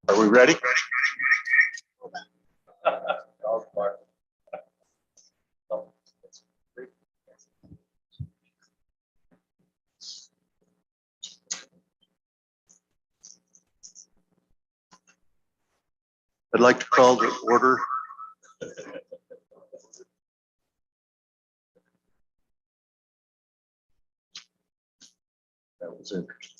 Are we ready? I'd like to call to order that was interesting.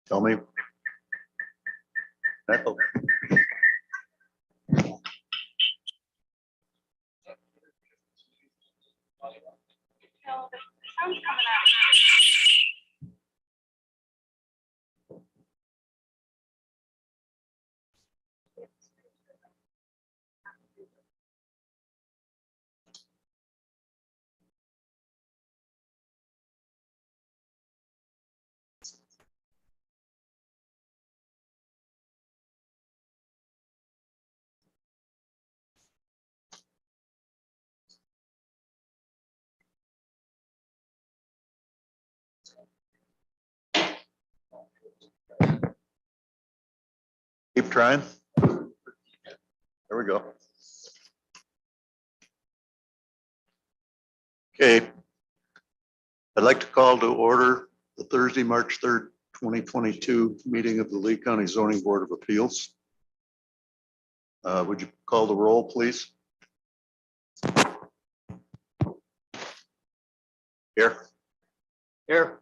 Tell me. Echo. Keep trying. There we go. Okay. I'd like to call to order the Thursday, March 3rd, 2022 meeting of the Lee County Zoning Board of Appeals. Would you call the roll, please? Here. Here.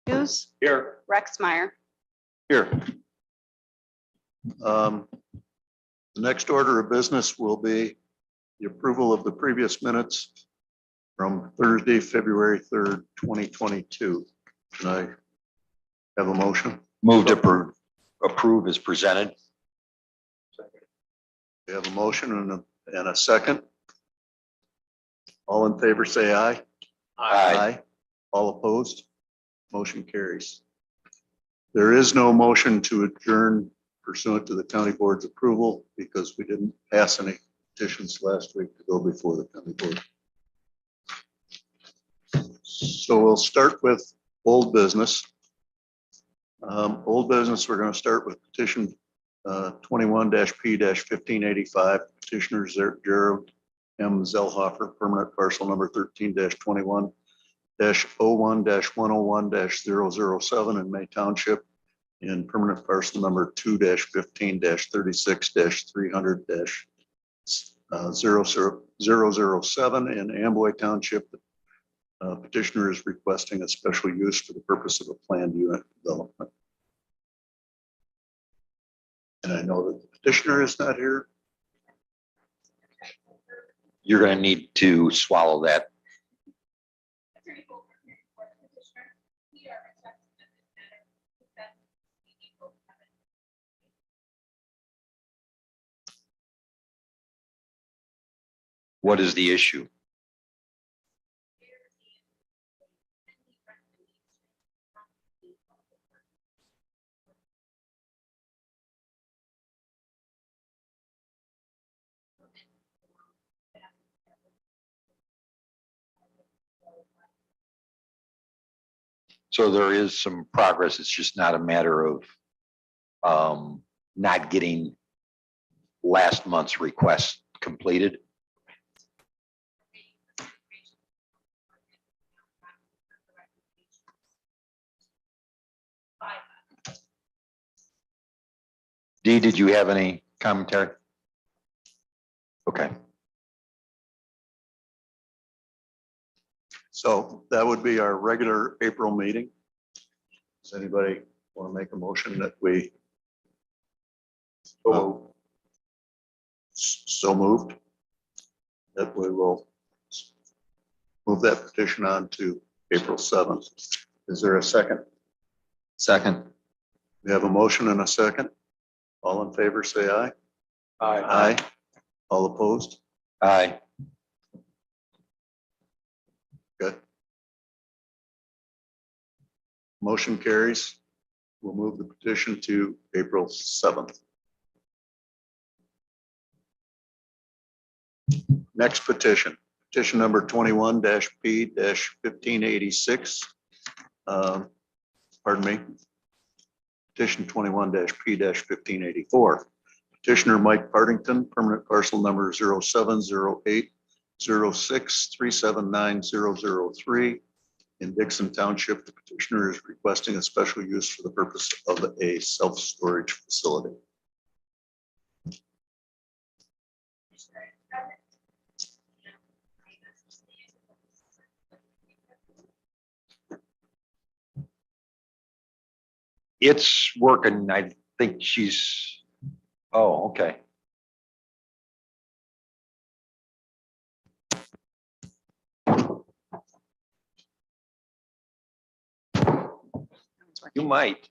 Hughes, Here. Rexmeyer. Here. The next order of business will be the approval of the previous minutes from Thursday, February 3rd, 2022. Can I have a motion? Move to approve as presented. We have a motion and a second. All in favor, say aye. Aye. All opposed? Motion carries. There is no motion to adjourn pursuant to the county board's approval because we didn't pass any petitions last week to go before the county board. So we'll start with old business. Old business, we're going to start with petition 21-P-1585, petitioner Gerald M. Zellhofer, permanent parcel number 13-21-01-101-007 in May Township, in permanent parcel number 2-15-36-300-007 in Amboy Township. Petitioner is requesting a special use for the purpose of a planned unit development. And I know that the petitioner is not here. You're going to need to swallow that. What is the issue? So there is some progress. It's just not a matter of not getting last month's request completed. Dee, did you have any commentary? Okay. So that would be our regular April meeting. Does anybody want to make a motion that we? So moved. That we will move that petition on to April 7th. Is there a second? Second. We have a motion and a second. All in favor, say aye. Aye. All opposed? Aye. Good. Motion carries. We'll move the petition to April 7th. Next petition, petition number 21-P-1586. Pardon me. Petition 21-P-1584. Petitioner Mike Partington, permanent parcel number 070806379003 in Dixon Township. The petitioner is requesting a special use for the purpose of a self-storage facility. It's working. I think she's, oh, okay. You might.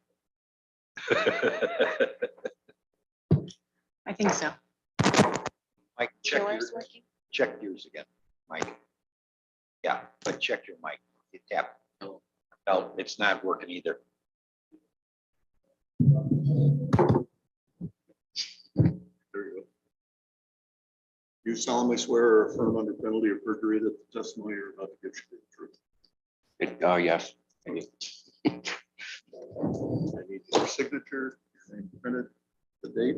I think so. Mike, check Yours your, working? check yours again, Mike. Yeah, but check your mic. You tap. No, it's not working either. There you go. You solemnly swear or affirm under penalty of perjury that the testimony you're about to give should be the truth. Yes. I need your signature, your name printed, the date.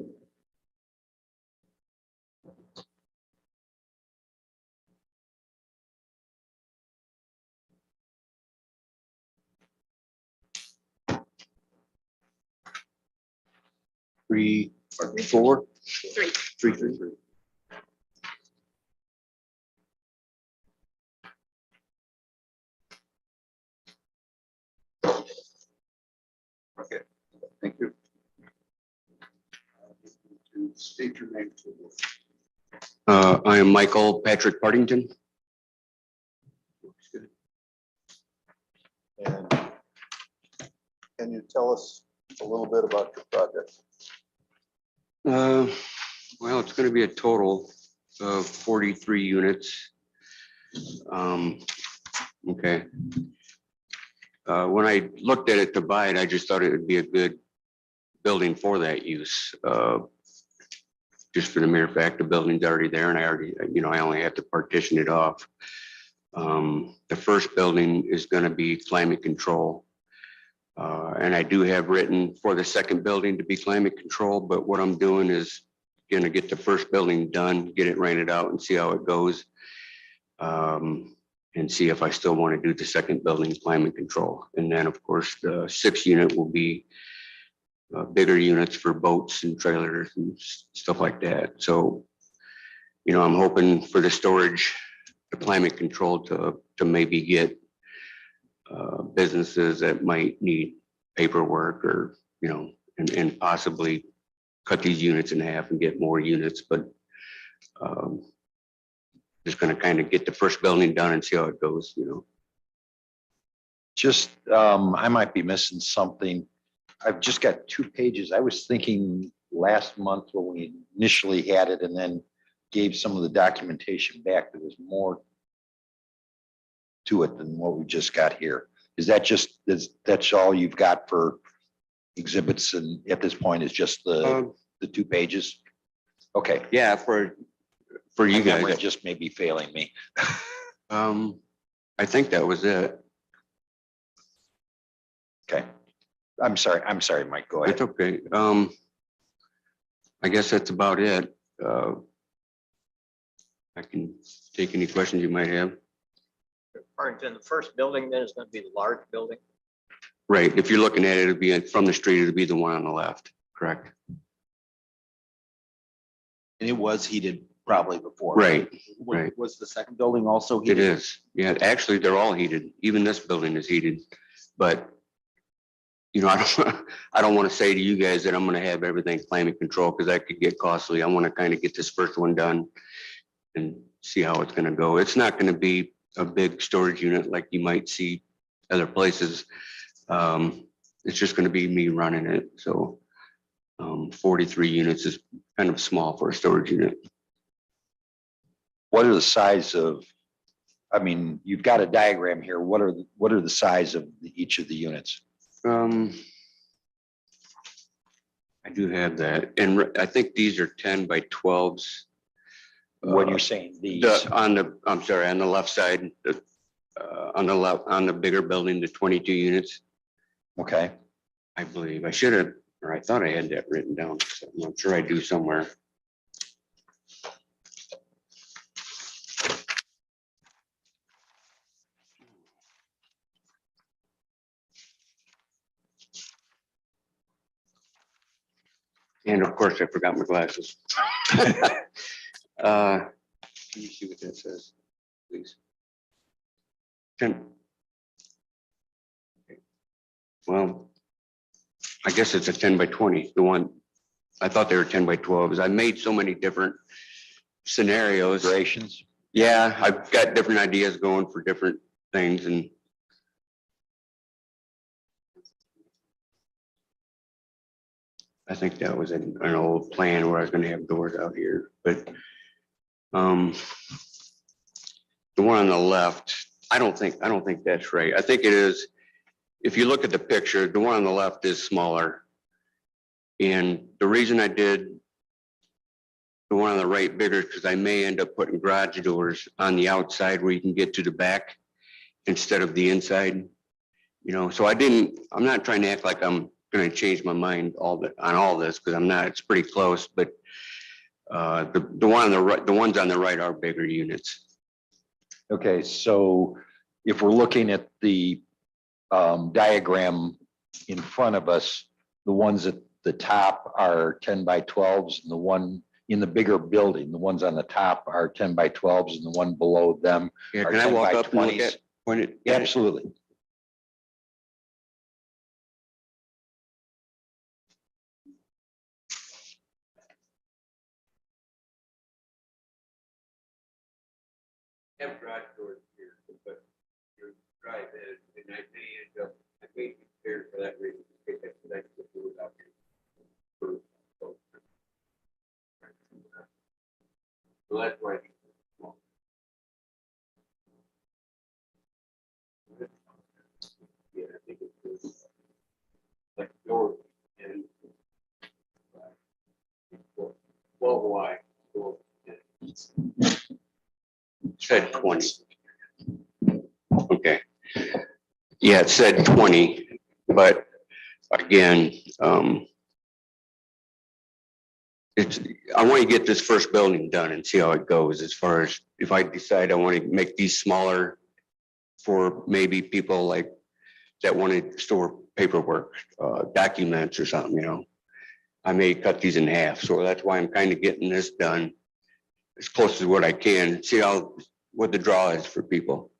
Three, four, Three. Three. Okay, thank you. To state your name. I am Michael Patrick Partington. And can you tell us a little bit about your project? Well, it's going to be a total of 43 units. Okay. When I looked at it to buy it, I just thought it would be a good building for that use. Just for the mere fact the building's already there and I already, I only have to partition it off. The first building is going to be climate control. And I do have written for the second building to be climate control, but what I'm doing is going to get the first building done, get it rented out and see how it goes. And see if I still want to do the second building climate control. And then of course, the 6th unit will be bigger units for boats and trailers and stuff like that. So, I'm hoping for the storage, the climate control to maybe get businesses that might need paperwork or, and possibly cut these units in half and get more units, but just going to kind of get the first building done and see how it goes, just, I might be missing something. I've just got 2 pages. I was thinking last month when we initially had it and then gave some of the documentation back, there was more to it than what we just got here. Is that just, that's all you've got for exhibits and at this point is just the 2 pages? Okay. Yeah, for you My memory guys. just may be failing me. I think that was it. Okay. I'm sorry, Mike, go It's ahead. okay. I guess that's about it. I can take any questions you might have. Partington, the first building then is going to be the large building. Right. If you're looking at it, it'd be from the street, it'd be the one on the left, correct? And it was heated probably before. Right, right. Was the second building also It heated? is. Yeah, actually, they're all heated. Even this building is heated. But, you know, I don't want to say to you guys that I'm going to have everything climate control because that could get costly. I want to kind of get this first one done and see how it's going to go. It's not going to be a big storage unit like you might see other places. It's just going to be me running it. So 43 units is kind of small for a storage unit. What are the size of, I mean, you've got a diagram here. What are the size of each of the units? I do have that. And I think these are 10 by 12s. When you're saying these, I'm sorry, on the left side, on the bigger building, the 22 units, okay. I believe. I should have, or I thought I had that written down. So I'm sure I do somewhere. And of course, I forgot my glasses. Can you see what that says, please? 10. Well, I guess it's a 10 by 20, the one, I thought they were 10 by 12s. I made so many different scenarios. Durations? Yeah, I've got different ideas going for different things and I think that was an old plan where I was gonna have doors out here, but the one on the left, I don't think that's right. I think it is, if you look at the picture, the one on the left is smaller. And the reason I did the one on the right bigger is because I may end up putting garage doors on the outside where you can get to the back instead of the inside. You know, so I'm not trying to act like I'm gonna change my mind on all this, because I'm not, it's pretty close, but the one on the right, the ones on the right are bigger units. Okay, so if we're looking at the diagram in front of us, the ones at the top are 10 by 12s and the one in the bigger building, the ones on the top are 10 by 12s and the one below them Yeah, are can I 10 walk by up and look 20s. at, point it? Yeah, absolutely. Have garage doors here, but your drive is, and I may end up, I may be prepared for that reason. Take that to that doors out here. So that's why. Yeah, I think it's like door and 12 wide. Door, yeah. Said 20. Okay. Yeah, it said 20, but again, I want to get this first building done and see how it goes as far as if I decide I want to make these smaller for maybe people like that want to store paperwork, documents or something, you know. I may cut these in half. So that's why I'm kind of getting this done as close as what I can, see what the draw is for people.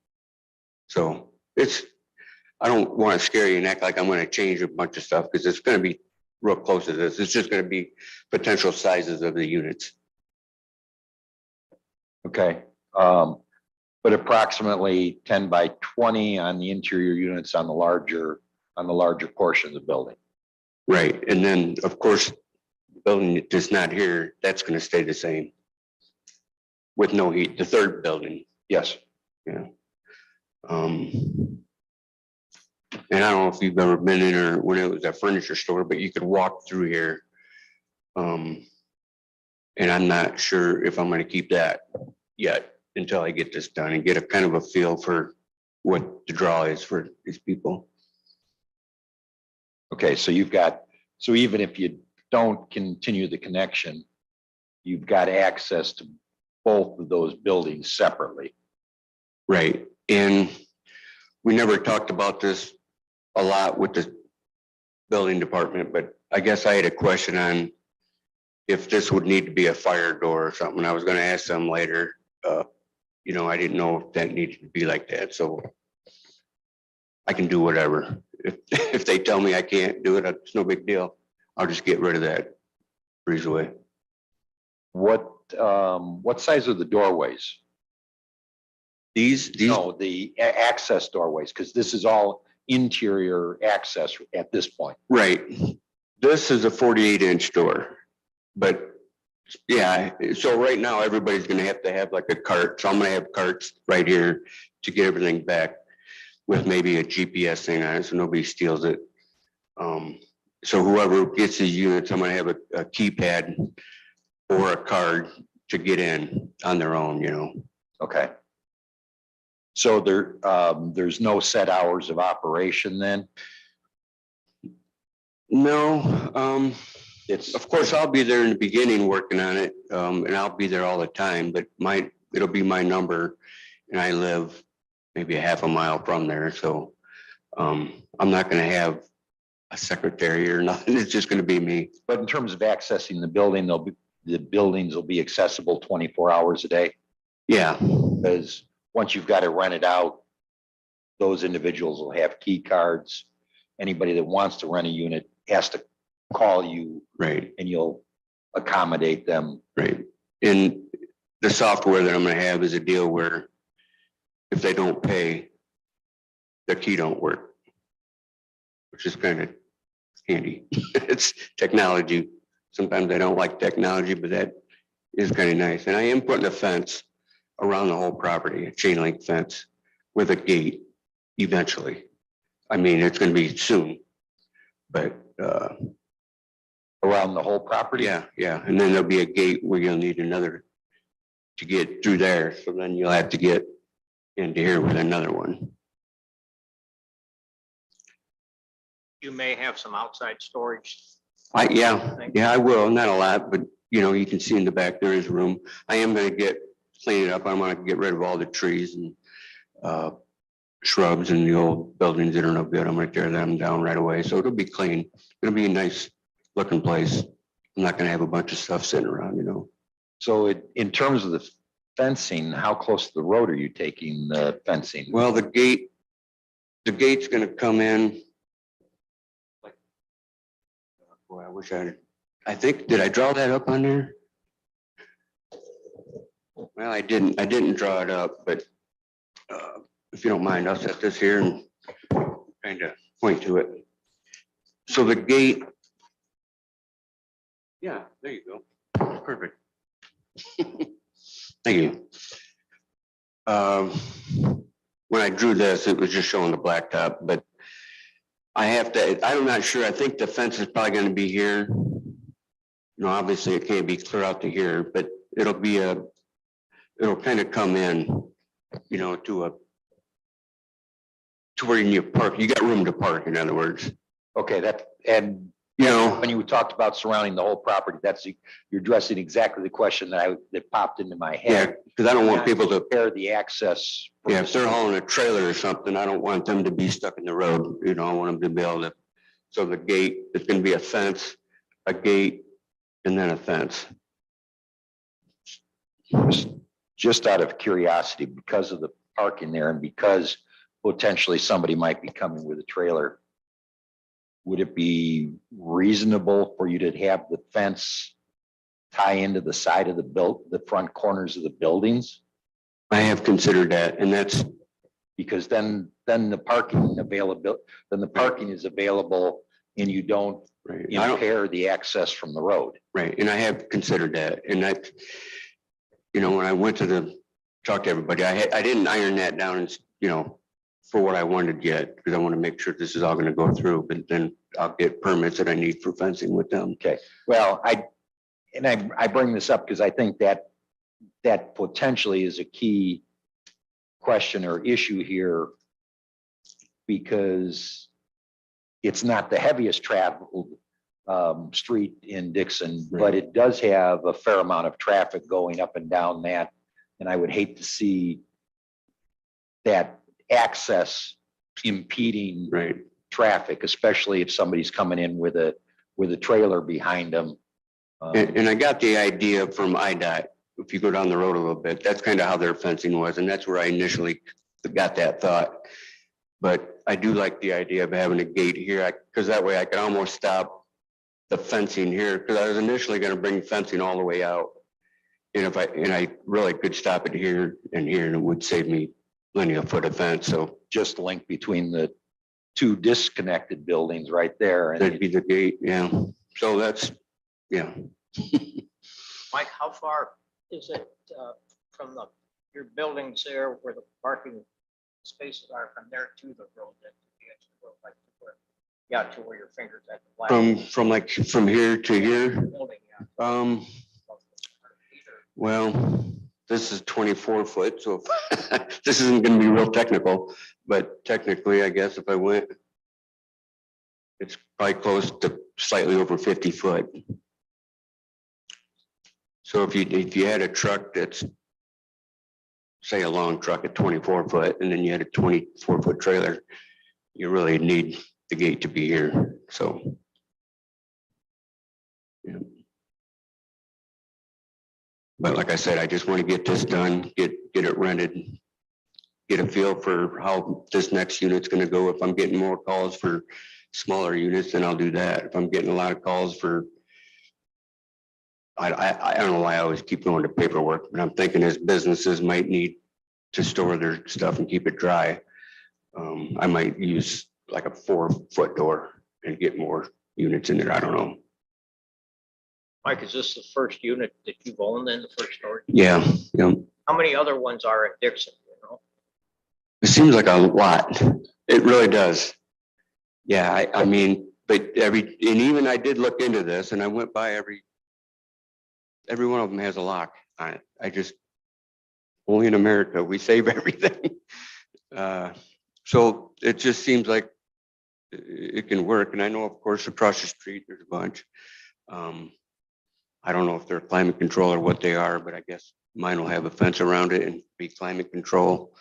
So I don't want to scare you and act like I'm going to change a bunch of stuff because it's going to be real close to this. It's just going to be potential sizes of the units. Okay. But approximately 10 by 20 on the interior units on the larger portion of the building. Right. And then, of course, the building that's not here, that's going to stay the same with no heat, the third building. Yes. Yeah. And I don't know if you've ever been in or when it was a furniture store, but you could walk through here. And I'm not sure if I'm going to keep that yet until I get this done and get a kind of a feel for what the draw is for these people. Okay, so so even if you don't continue the connection, you've got access to both of those buildings separately. Right. And we never talked about this a lot with the building department, but I guess I had a question on if this would need to be a fire door or something. I was gonna ask them later. You know, I didn't know if that needed to be like that, so I can do whatever. If they tell me I can't do it, it's no big deal. I'll just get rid of that breezeway. What size are the doorways? These, No, the access doorways, because this is all interior access at this point. right. This is a 48-inch door, but yeah, so right now everybody's gonna have to have like a cart. So I'm gonna have carts right here to get everything back with maybe a GPS thing on it, so nobody steals it. So whoever gets these units, I'm gonna have a keypad or a card to get in on their own, you know. Okay. So there's no set hours of operation then? No, It's, of course, I'll be there in the beginning working on it, and I'll be there all the time, but it'll be my number. And I live maybe a half a mile from there, so I'm not gonna have a secretary or nothing. It's just gonna be me. but in terms of accessing the building, the buildings will be accessible 24 hours a day. Yeah, Because once you've got it rented out, those individuals will have key cards. Anybody that wants to rent a unit has to call you right, and you'll accommodate them. right. And the software that I'm gonna have is a deal where if they don't pay, the key don't work, which is kind of handy. It's technology. Sometimes I don't like technology, but that is kind of nice. And I am putting a fence around the whole property, a chain link fence with a gate eventually. I mean, it's gonna be soon, but Around the whole property? yeah. And then there'll be a gate where you'll need another to get through there. So then you'll have to get into here with another one. You may have some outside storage. Yeah, I will. Not a lot, but you know, you can see in the back, there is room. I am gonna clean it up. I want to get rid of all the trees and shrubs and the old buildings that are no good. I'm gonna tear them down right away. So it'll be clean. It'll be a nice looking place. I'm not gonna have a bunch of stuff sitting around, you know. So in terms of the fencing, how close to the road are you taking the fencing? Well, the gate's gonna come in. Boy, I think, did I draw that up on there? Well, I didn't draw it up, but if you don't mind, I'll set this here and kind of point to it. So the gate. Yeah, there you go. Perfect. Thank you. When I drew this, it was just showing the blacktop, but I'm not sure. I think the fence is probably going to be here. You know, obviously it can't be clear out to here, but it'll kind of come in, you know, to where you park. You got room to park, in other words. Okay, and You know, when you talked about surrounding the whole property, you're addressing exactly the question that popped into my yeah, head. because I don't want people to, Prepare the access. for yeah, the- if they're hauling a trailer or something, I don't want them to be stuck in the road. You know, I want them to be able to, so the gate, it's going to be a fence, a gate, and then a fence. Just out of curiosity, because of the parking there and because potentially somebody might be coming with a trailer, would it be reasonable for you to have the fence tie into the side of the front corners of the buildings? I have considered that, and that's, Because then the parking is available and you don't right. I don't, impair the access from the road. right, and I have considered that, and that, you know, when I went to talk to everybody, I didn't iron that down and, you know, for what I wanted yet, because I want to make sure this is all going to go through, but then I'll get permits that I need for fencing with them. Okay, well, I bring this up because I think that potentially is a key question or issue here, because it's not the heaviest traveled street in Dixon, but it does have a fair amount of traffic going up and down that. And I would hate to see that access impeding Right, traffic, especially if somebody's coming in with a trailer behind them. And I got the idea from IDOT, if you go down the road a little bit, that's kind of how their fencing was, and that's where I initially got that thought. But I do like the idea of having a gate here, because that way I could almost stop the fencing here, because I was initially gonna bring fencing all the way out. And I really could stop it here and here, and it would save me plenty of foot of fence, so Just link between the two disconnected buildings right there. that'd And be the gate, yeah. So that's, yeah. Mike, how far is it from your buildings there where the parking spaces are from there to the road? That you actually go like to where, yeah, to where your fingers at the flag. From here to here, Building, yeah. well, this is 24 foot, so this isn't gonna be real technical, but technically, I guess if I went, it's probably close to slightly over 50 foot. So if you had a truck that's, say, a long truck at 24 foot, and then you had a 24-foot trailer, you really need the gate to be here, so. Yeah. But like I said, I just want to get this done, get it rented, get a feel for how this next unit's gonna go. If I'm getting more calls for smaller units, then I'll do that. If I'm getting a lot of calls for, I don't know why I always keep going to paperwork, but I'm thinking as businesses might need to store their stuff and keep it dry. I might use like a 4-foot door and get more units in there. I don't know. Mike, is this the first unit that you've owned in the first storage? Yeah, yeah. How many other ones are at Dixon, you know? It seems like a lot. It really does. Yeah, I mean, but and even I did look into this and I went by every one of them has a lock on it. I just, only in America, we save everything. So it just seems like it can work. And I know, of course, across the street, there's a bunch. I don't know if they're climate control or what they are, but I guess mine will have a fence around it and be climate control.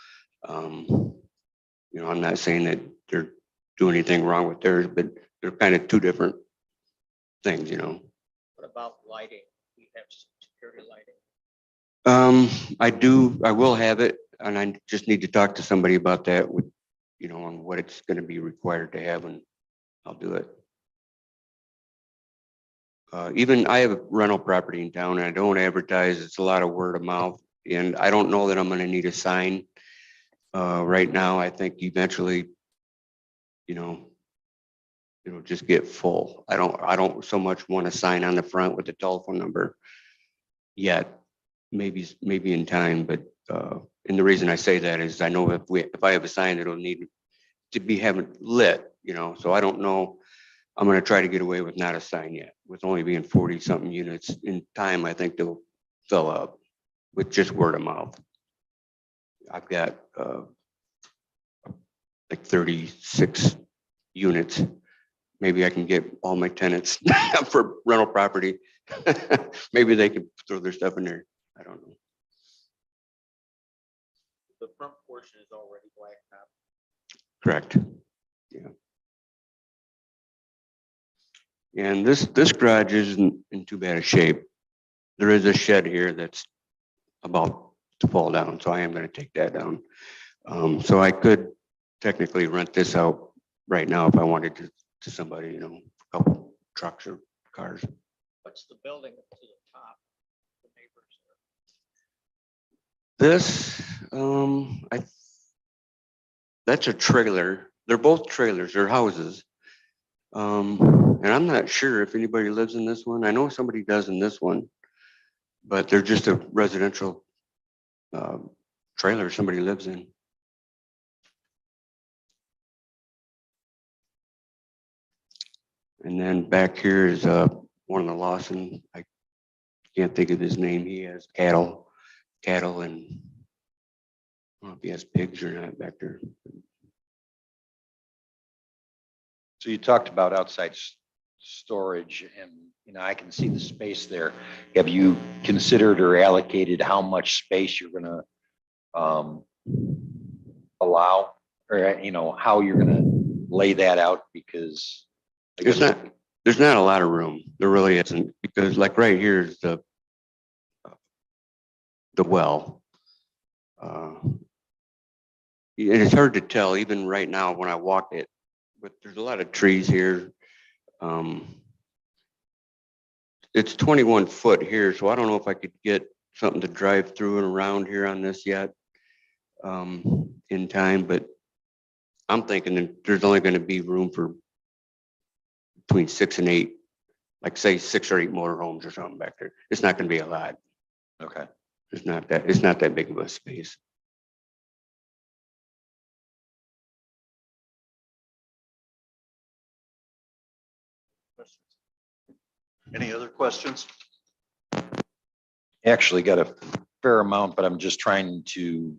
You know, I'm not saying that they're doing anything wrong with theirs, but they're kind of two different things, you know. What about lighting? We have security lighting. I will have it, and I just need to talk to somebody about that with, you know, on what it's gonna be required to have, and I'll do it. Even I have a rental property in town and I don't advertise. It's a lot of word of mouth, and I don't know that I'm gonna need a sign. Right now, I think eventually, you know, it'll just get full. I don't so much want a sign on the front with the telephone number yet. Maybe in time, but and the reason I say that is I know if I have a sign, it'll need to be having lit, you know. So I don't know. I'm going to try to get away with not a sign yet. With only being 40 something units in time, I think they'll fill up with just word of mouth. I've got like 36 units. Maybe I can get all my tenants for rental property. Maybe they can throw their stuff in there. I don't know. The front portion is already blacktop. Correct. Yeah. And this garage isn't in too bad a shape. There is a shed here that's about to fall down, so I am going to take that down. So I could technically rent this out right now if I wanted to somebody, you know, a couple trucks or cars. What's the building up to the top? The neighbors there. That's a trailer. They're both trailers, they're houses. And I'm not sure if anybody lives in this one. I know somebody does in this one, but they're just a residential trailer somebody lives in. And then back here is one of the Lawson. I can't think of his name. He has cattle, and I don't know if he has pigs or not back there. so you talked about outside storage, and, you know, I can see the space there. Have you considered or allocated how much space you're gonna allow, or, you know, how you're gonna lay that out? Because I It's guess not, there's not a lot of room. There really isn't, because like right here is the well. And it's hard to tell even right now when I walk it, but there's a lot of trees here. It's 21 foot here, so I don't know if I could get something to drive through and around here on this yet in time, but I'm thinking that there's only going to be room for between 6 and 8, like say 6 or 8 motorhomes or something back there. It's not going to be a lot. Okay. It's not that big of a space. Any other questions? Actually got a fair amount, but I'm just trying to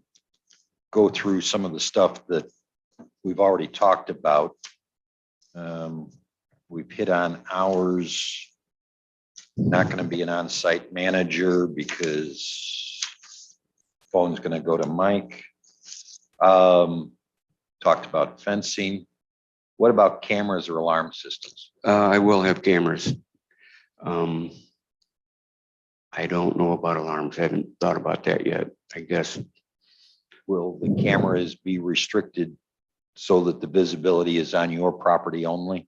go through some of the stuff that we've already talked about. We've hit on hours. Not going to be an on-site manager because phone's going to go to Mike. Talked about fencing. What about cameras or alarm systems? I will have cameras. I don't know about alarms. I haven't thought about that yet. I guess. Will the cameras be restricted so that the visibility is on your property only?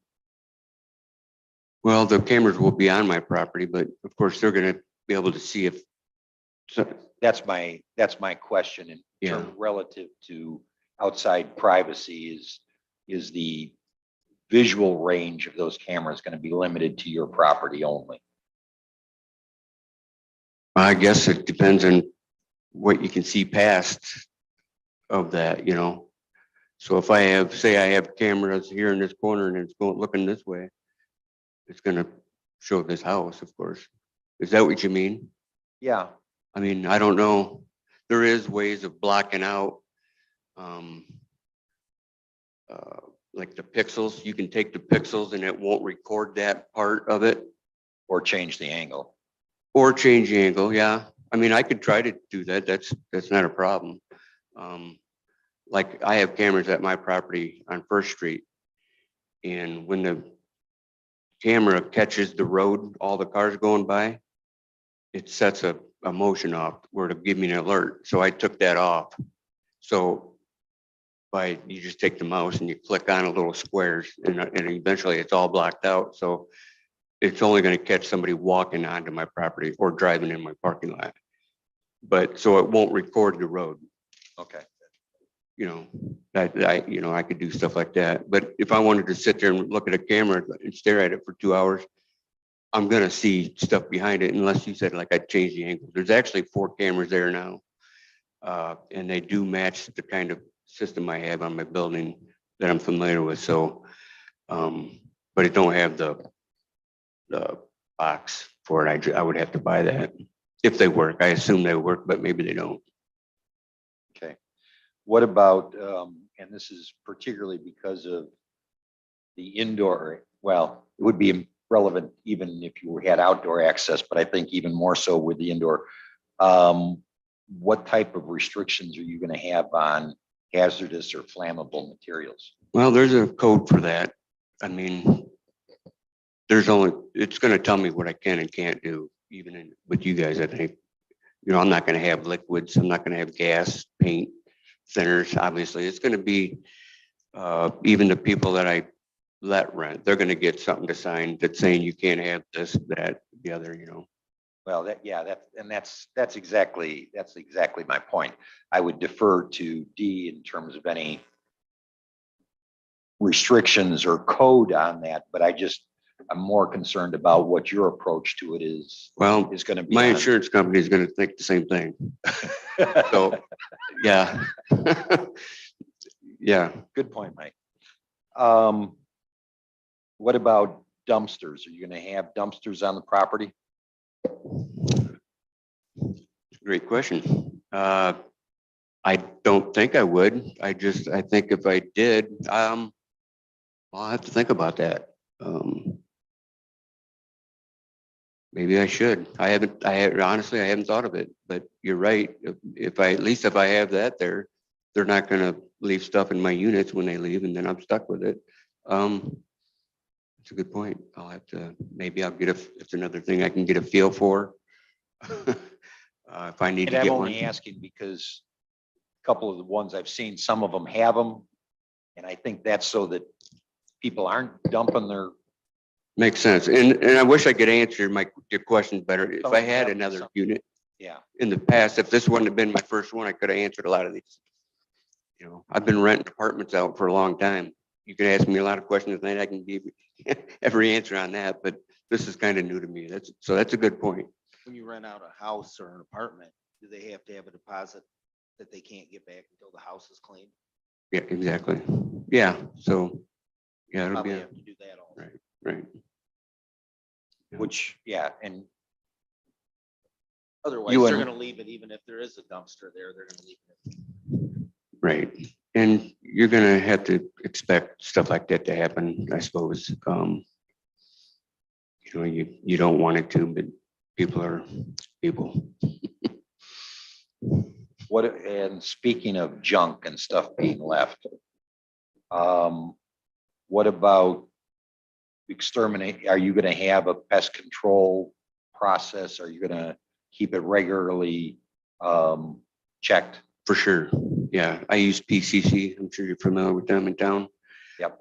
Well, the cameras will be on my property, but of course they're going to be able to see if. That's my question in Yeah. terms relative to outside privacy is the visual range of those cameras going to be limited to your property only? I guess it depends on what you can see past of that, you know. So if I have, say I have cameras here in this corner and it's going looking this way, it's going to show this house, of course. Is that what you mean? Yeah. I mean, I don't know. There is ways of blocking out like the pixels. You can take the pixels and it won't record that part of it. Or change the angle. Or change the angle, yeah. I mean, I could try to do that. That's not a problem. Like I have cameras at my property on First Street. And when the camera catches the road, all the cars going by, it sets a motion off where to give me an alert. So I took that off. So you just take the mouse and you click on a little squares and eventually it's all blocked out. So it's only going to catch somebody walking onto my property or driving in my parking lot. But so it won't record the road. Okay. You know, I could do stuff like that. But if I wanted to sit there and look at a camera and stare at it for 2 hours, I'm going to see stuff behind it unless you said like I'd change the angle. There's actually 4 cameras there now. And they do match the kind of system I have on my building that I'm familiar with. So, but it don't have the box for it. I would have to buy that if they work. I assume they work, but maybe they don't. Okay. What about, and this is particularly because of the indoor, well, it would be relevant even if you had outdoor access, but I think even more so with the indoor. What type of restrictions are you going to have on hazardous or flammable materials? Well, there's a code for that. I mean, it's going to tell me what I can and can't do, even with you guys, I think. You know, I'm not going to have liquids. I'm not going to have gas, paint, thinners. Obviously, it's going to be even the people that I let rent, they're going to get something to sign that's saying you can't have this, that, the other, you know. Well, that's exactly my point. I would defer to D in terms of any restrictions or code on that, but I'm more concerned about what your approach to it is Well, going to be. my on- insurance company is going to think the same thing. So, yeah. Yeah. Good point, Mike. What about dumpsters? Are you going to have dumpsters on the property? Great question. I don't think I would. I think if I did, I'll have to think about that. Maybe I should. Honestly, I haven't thought of it, but you're right. If I have that there, they're not going to leave stuff in my units when they leave and then I'm stuck with it. That's a good point. I'll have to, maybe I'll get it's another thing I can get a feel for. If I need And to I'm get one. only asking because a couple of the ones I've seen, some of them have them. And I think that's so that people aren't dumping their, Makes sense. And I wish I could answer your questions better. If Some I of them had have another some. unit yeah. in the past, if this wouldn't have been my first one, I could have answered a lot of these. You know, I've been renting apartments out for a long time. You can ask me a lot of questions and I can give you every answer on that, but this is kind of new to me. That's a good point. When you rent out a house or an apartment, do they have to have a deposit that they can't get back until the house is cleaned? Yeah, exactly. Yeah, so, yeah, it'll Probably be, have to do that all. right. Which, yeah, and Otherwise, You they're and- gonna leave it, even if there is a dumpster there, they're gonna leave it. Right, and you're gonna have to expect stuff like that to happen, I suppose. You know, you don't want it to, but people are people. what, and speaking of junk and stuff being left. What about exterminate? Are you gonna have a pest control process? Are you gonna keep it regularly checked? For sure, yeah, I use PCC, I'm sure you're familiar with them in town. Yep.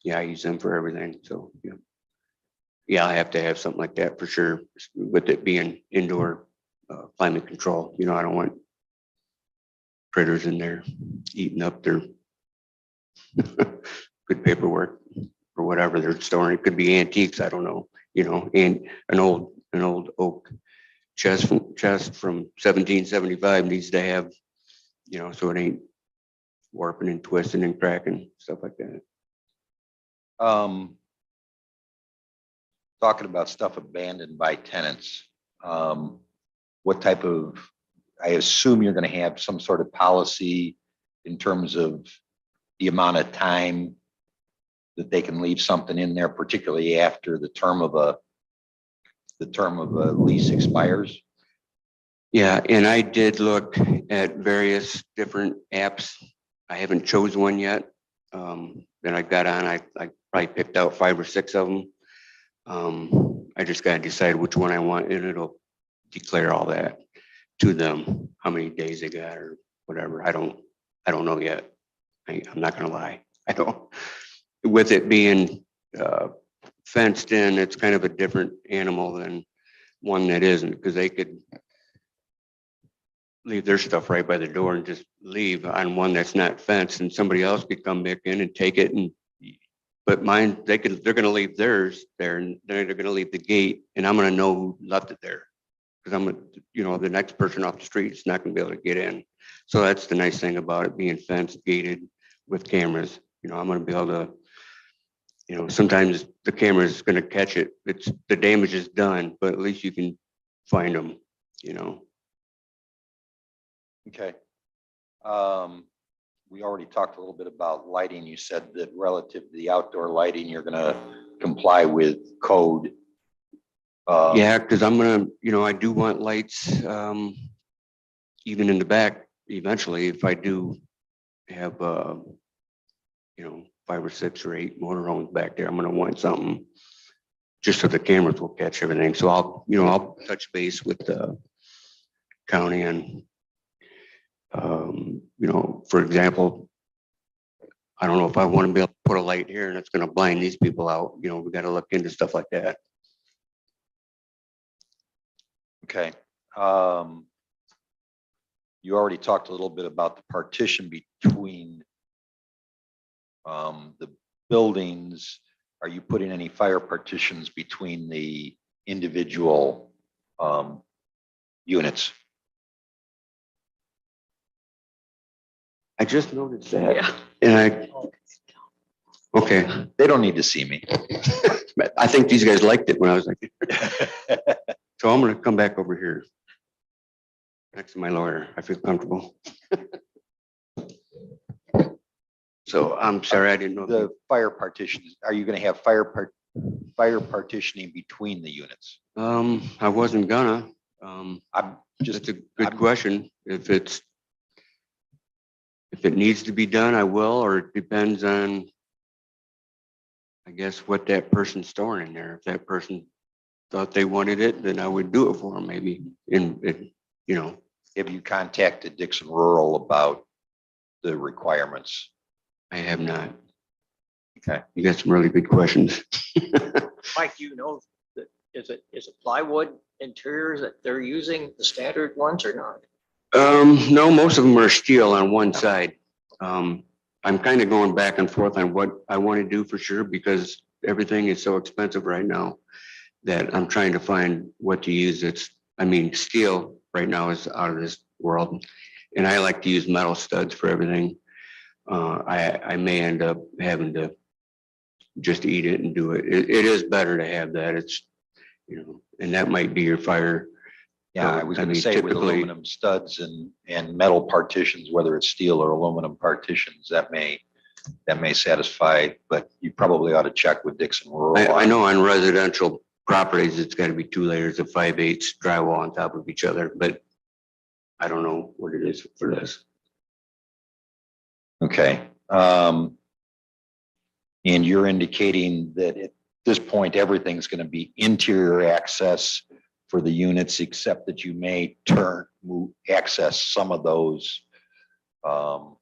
Yeah, I use them for everything, so, yeah. Yeah, I have to have something like that for sure, with it being indoor climate control, you know, I don't want critters in there eating up their good paperwork or whatever they're storing. It could be antiques, I don't know, you know, and an old oak chest from 1775 needs to have, you know, so it ain't warping and twisting and cracking, stuff like that. Talking about stuff abandoned by tenants. What type of, I assume you're gonna have some sort of policy in terms of the amount of time that they can leave something in there, particularly after the term of a lease expires. Yeah, and I did look at various different apps. I haven't chose one yet. That I got on, I probably picked out 5 or 6 of them. I just gotta decide which one I want and it'll declare all that to them, how many days they got or whatever. I don't know yet. I'm not gonna lie. I don't. With it being fenced in, it's kind of a different animal than one that isn't, because they could leave their stuff right by the door and just leave on one that's not fenced, and somebody else could come back in and take it. And but mine, they're gonna leave theirs there, and they're gonna leave the gate, and I'm gonna know who left it there, because you know, the next person off the street is not gonna be able to get in. So that's the nice thing about it being fenced, gated with cameras. You know, I'm gonna be able to, you know, sometimes the camera is gonna catch it. It's, the damage is done, but at least you can find them, you know. Okay. We already talked a little bit about lighting. You said that relative to the outdoor lighting, you're gonna comply with code. Yeah, because I'm gonna, you know, I do want lights, even in the back eventually, if I do have, you know, 5 or 6 or 8 motorhomes back there, I'm gonna want something just so the cameras will catch everything. So I'll touch base with the county and, you know, for example, I don't know if I want to be able to put a light here and it's gonna blind these people out. You know, we gotta look into stuff like that. Okay. You already talked a little bit about the partition between the buildings. Are you putting any fire partitions between the individual units? I just noticed that. And okay, They don't need to see me. I think these guys liked it when I was like, so I'm gonna come back over here next to my lawyer. I feel comfortable. So I'm sorry, I didn't know. The fire partitions, are you gonna have fire partitioning between the units? I wasn't gonna. I'm Just just, a good question. If it needs to be done, I will, or it depends on I guess what that person's storing in there. If that person thought they wanted it, then I would do it for them maybe you know, Have you contacted Dixon Rural about the requirements? I have not. Okay. You got some really good questions. Mike, you know, that is it plywood interiors that they're using, the standard ones or not? No, most of them are steel on one side. I'm kind of going back and forth on what I want to do for sure because everything is so expensive right now that I'm trying to find what to use. Steel right now is out of this world. And I like to use metal studs for everything. I may end up having to just eat it and do it. It is better to have that. It's, and that might be your fire. Yeah, I was going to say with typically- aluminum studs and metal partitions, whether it's steel or aluminum partitions, that may satisfy, but you probably ought to check with Dixon Rural. I know on residential properties, it's got to be 2 layers of 5/8 drywall on top of each other, but I don't know what it is for this. Okay. And you're indicating that at this point, everything's going to be interior access for the units, except that you may access some of those on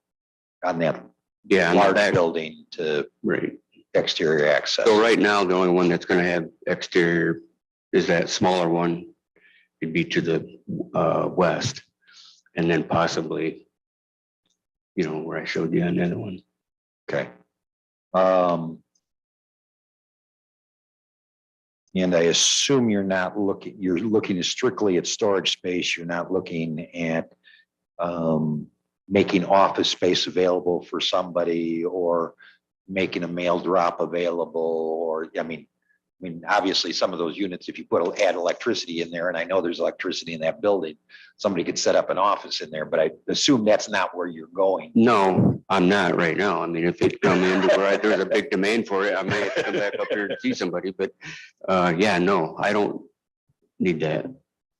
that Yeah, on the large back, building to right. exterior access. So right now, the only one that's going to have exterior is that smaller one. It'd be to the west, and then possibly, where I showed you on the other one. Okay. And I assume you're looking strictly at storage space. You're not looking at making office space available for somebody or making a mail drop available, or, I mean, obviously some of those units, if you add electricity in there, and I know there's electricity in that building, somebody could set up an office in there, but I assume that's not where you're going. No, I'm not right now. I mean, if it come into where there's a big demand for it, I may have to come back up here to see somebody, but yeah, no, I don't need that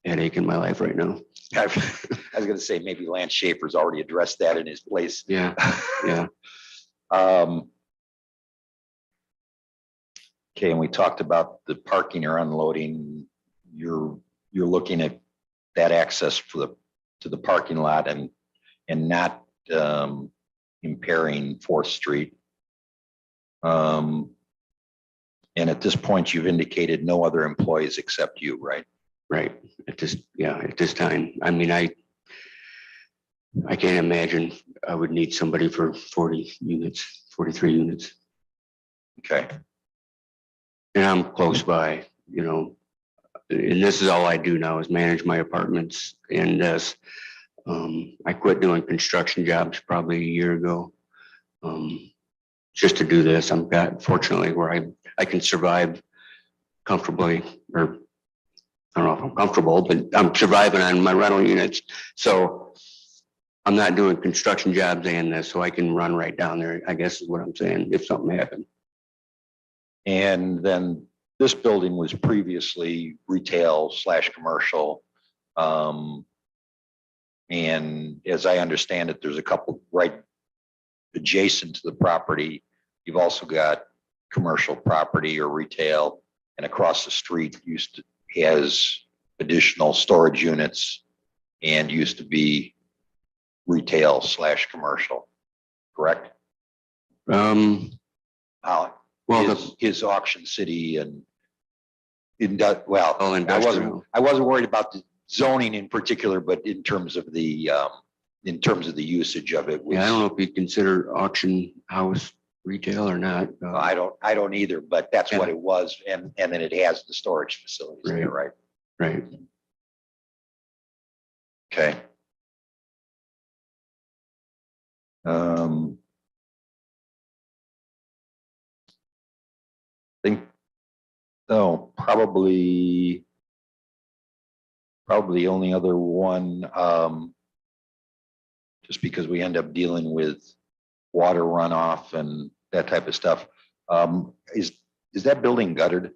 headache in my life right now. I was gonna say, maybe Lance Schaefer's already addressed that in his place. Yeah, yeah. Okay, and we talked about the parking or unloading. You're looking at that access to the parking lot and not impairing 4th Street. And at this point, you've indicated no other employees except you, right? Right. At this time. I mean, I can't imagine I would need somebody for 40 units, 43 units. Okay. And I'm close by, and this is all I do now is manage my apartments. And I quit doing construction jobs probably a year ago. Just to do this, I'm fortunately where I can survive comfortably, or I don't know if I'm comfortable, but I'm surviving on my rental units. So I'm not doing construction jobs and this, so I can run right down there, I guess is what I'm saying, if something happened. And then this building was previously retail/commercial. And as I understand it, there's a couple right adjacent to the property. You've also got commercial property or retail, and across the street has additional storage units and used to be retail/commercial, correct? Well, His Auction City and all industrial. I wasn't worried about the zoning in particular, but in terms of the usage of it. Yeah, I don't know if you consider auction house retail or not. I don't either, but that's what Yeah. it was. And then it has the storage facilities there, right? Right. Okay. Think, no, probably the only other one, just because we end up dealing with water runoff and that type of stuff. Is that building guttered?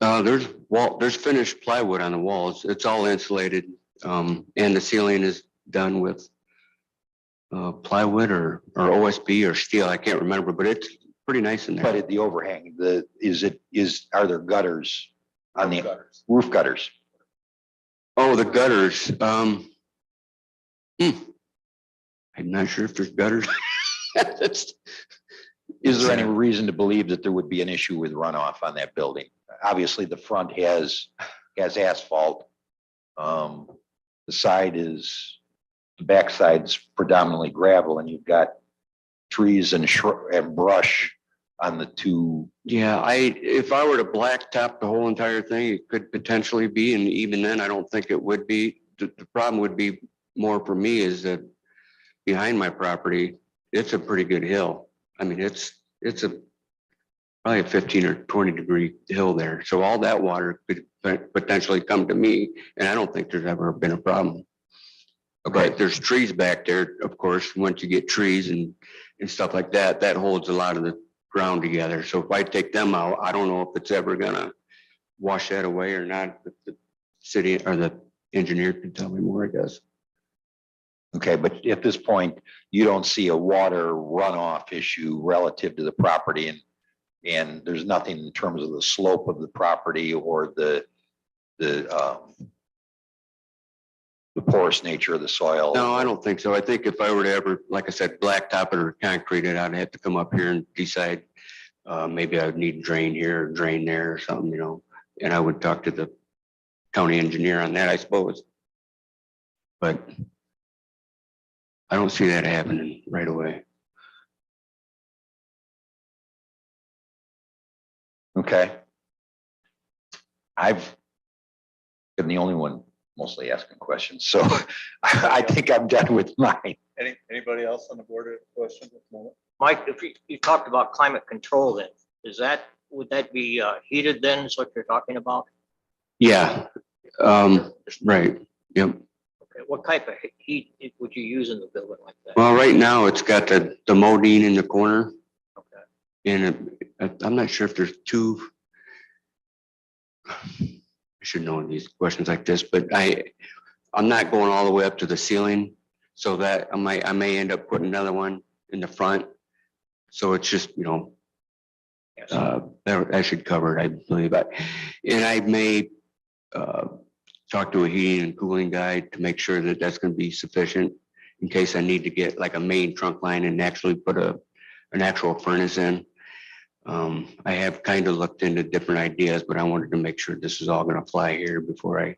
There's finished plywood on the walls. It's all insulated. And the ceiling is done with plywood or OSB or steel. I can't remember, but pretty nice in But there. at the overhang, are there gutters on the roof gutters? Oh, the gutters, I'm not sure if there's gutters. That's- Is there any reason to believe that there would be an issue with runoff on that building? Obviously, the front has asphalt. The backside's predominantly gravel, and you've got trees and brush on the two. Yeah, if I were to blacktop the whole entire thing, it could potentially be, and even then, I don't think it would be. The problem would be more for me is that behind my property, it's a pretty good hill. I mean, it's probably a 15 or 20 degree hill there. So all that water could potentially come to me, and I don't think there's ever been a problem. But there's trees back there, of course. Once you get trees and stuff like that, that holds a lot of the ground together. So if I take them out, I don't know if it's ever gonna wash that away or not. But the city or the engineer could tell me more, I guess. Okay, but at this point, you don't see a water runoff issue relative to the property, and there's nothing in terms of the slope of the property or the porous nature of the soil. No, I don't think so. I think if I were to ever, like I said, blacktop it or concrete it, I'd have to come up here and decide, maybe I would need drain here or drain there or something, you know, and I would talk to the county engineer on that, I suppose. But I don't see that happening right away. Okay. I've been the only one mostly asking questions, so I think I'm done with mine. Anybody else on the board have questions at the moment? Mike, if you talked about climate control then, would that be heated then, is what you're talking about? Yeah, right, yep. Okay, what type of heat would you use in the building like that? Well, right now it's got the modine in the corner Okay. and I'm not sure if there's two. I should know these questions like this, but I'm not going all the way up to the ceiling. So that I may end up putting another one in the front. So it's just, you know, Yes. that should cover it, I believe. And I may talk to a heating and cooling guy to make sure that that's going to be sufficient in case I need to get like a main trunk line and actually put an actual furnace in. I have kind of looked into different ideas, but I wanted to make sure this is all going to fly here before I,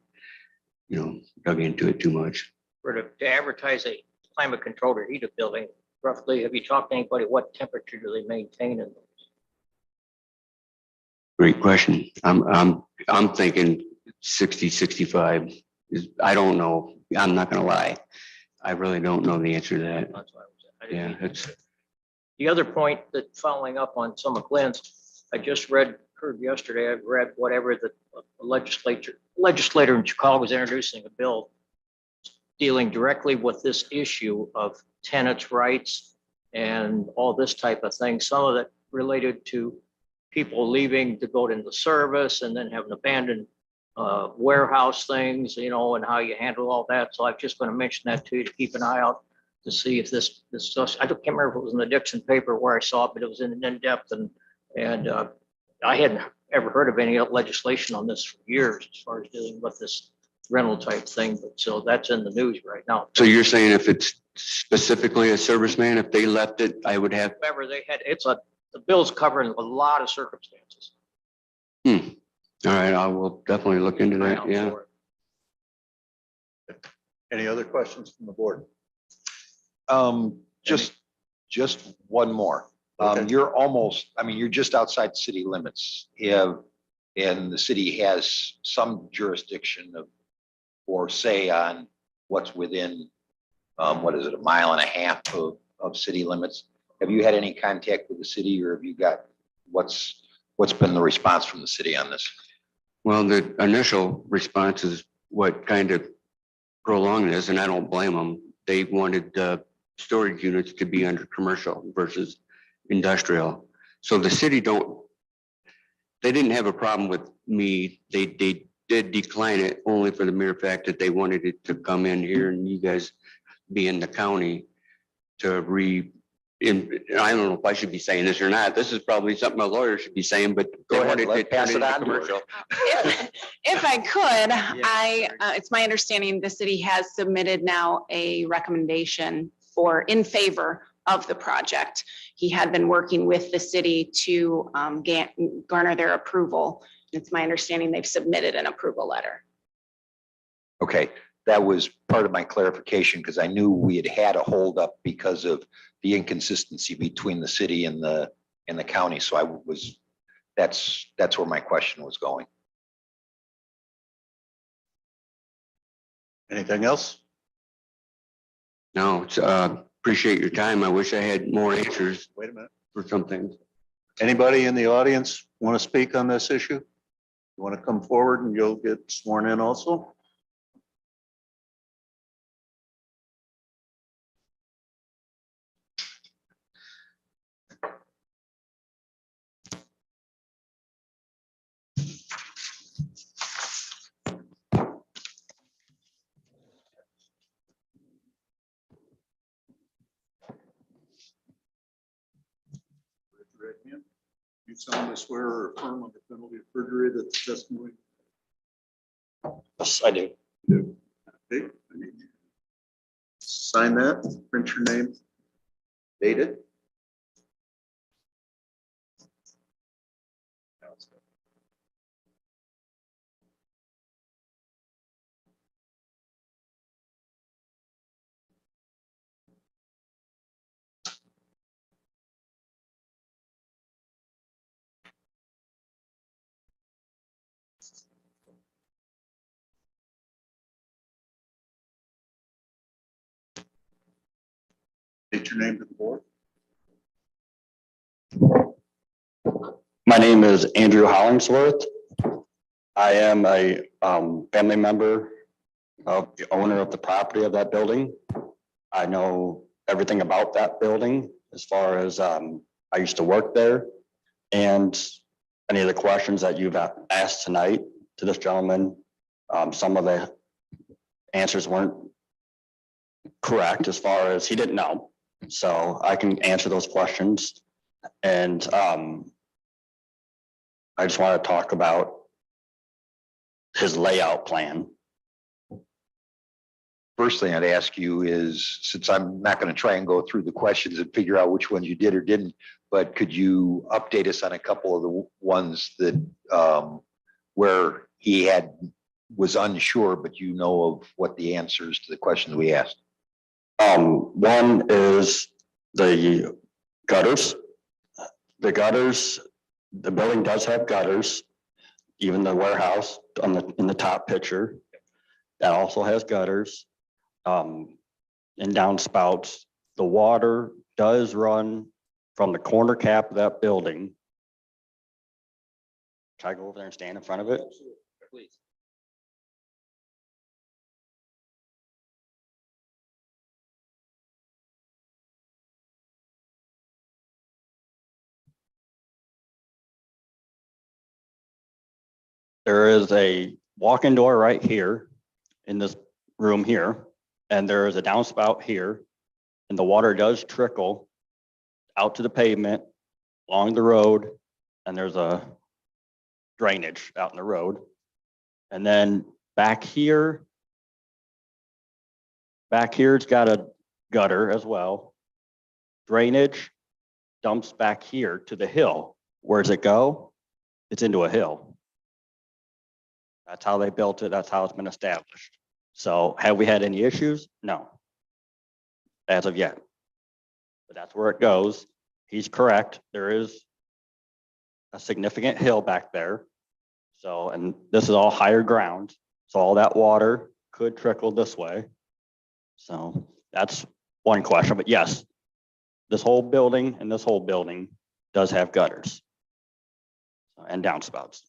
you know, dug into it too much. To advertise a climate controlled or heated building, roughly, have you talked to anybody, what temperature do they maintain in those? Great question. I'm thinking 60, 65 is, I don't know. I'm not gonna lie. I really don't know the answer to that. That's what I didn't Yeah, mean- it's, The other point that following up on some of Glenn's, I just heard yesterday, I've read whatever the legislator in Chicago was introducing a bill dealing directly with this issue of tenants' rights and all this type of thing. Some of it related to people leaving to go into service and then having abandoned warehouse things, you know, and how you handle all that. So I'm just going to mention that to you to keep an eye out to see if this stuff, I can't remember if it was in the Dixon paper where I saw it, but it was in depth and I hadn't ever heard of any legislation on this for years as far as dealing with this rental type thing. But so that's in the news right now. so you're saying if it's specifically a serviceman, if they left it, I would have, Remember, the bill's covering a lot of circumstances. all right, I will definitely look into that. Yeah. Any other questions from the board? Just one more. Okay. You're just outside city limits. And the city has some jurisdiction or say on what's within, what is it, a mile and a half of city limits? Have you had any contact with the city, or have you got, what's been the response from the city on this? Well, the initial response is what kind of prolonged this, and I don't blame them. They wanted storage units to be under commercial versus industrial. So the city they didn't have a problem with me. They did decline it only for the mere fact that they wanted it to come in here and you guys be in the county to I don't know if I should be saying this or not. This is probably something a lawyer should be saying, but they Go ahead, wanted to let's pass turn it into on. to her. commercial. If I could, it's my understanding the city has submitted now a recommendation in favor of the project. He had been working with the city to garner their approval. It's my understanding they've submitted an approval letter. Okay, that was part of my clarification because I knew we had a holdup because of the inconsistency between the city and the county. So that's where my question was going. Anything else? No, it's, appreciate your time. I wish I had more answers Wait a minute. for some things. Anybody in the audience want to speak on this issue? You want to come forward and you'll get sworn in also? Raise your right hand. You solemnly swear or affirm under penalty of perjury that the testimony. Yes, I do. Okay, I need you to sign that, print your name, date it. State your name to the board. My name is Andrew Hollingsworth. I am a family member of the owner of the property of that building. I know everything about that building as far as I used to work there. And any of the questions that you've asked tonight to this gentleman, some of the answers weren't correct as far as he didn't know. So I can answer those questions. And I just want to talk about his layout plan. First thing I'd ask you is, since I'm not going to try and go through the questions and figure out which ones you did or didn't, but could you update us on a couple of the ones that where he was unsure, but you know of what the answers to the questions we asked? One is the gutters. The gutters, the building does have gutters. Even the warehouse in the top picture, that also has gutters. And downspouts, the water does run from the corner cap of that building. Can I go over there and stand in front of it? Please. There is a walk-in door right here in this room here, and there is a downspout here, and the water does trickle out to the pavement along the road, and there's a drainage out in the road. And then back here, it's got a gutter as well. Drainage dumps back here to the hill. Where does it go? It's into a hill. That's how they built it. That's how it's been established. So have we had any issues? No. As of yet. But that's where it goes. He's correct. There is a significant hill back there. So, and this is all higher ground. So all that water could trickle this way. So that's one question. But yes, this whole building and this whole building does have gutters and downspouts.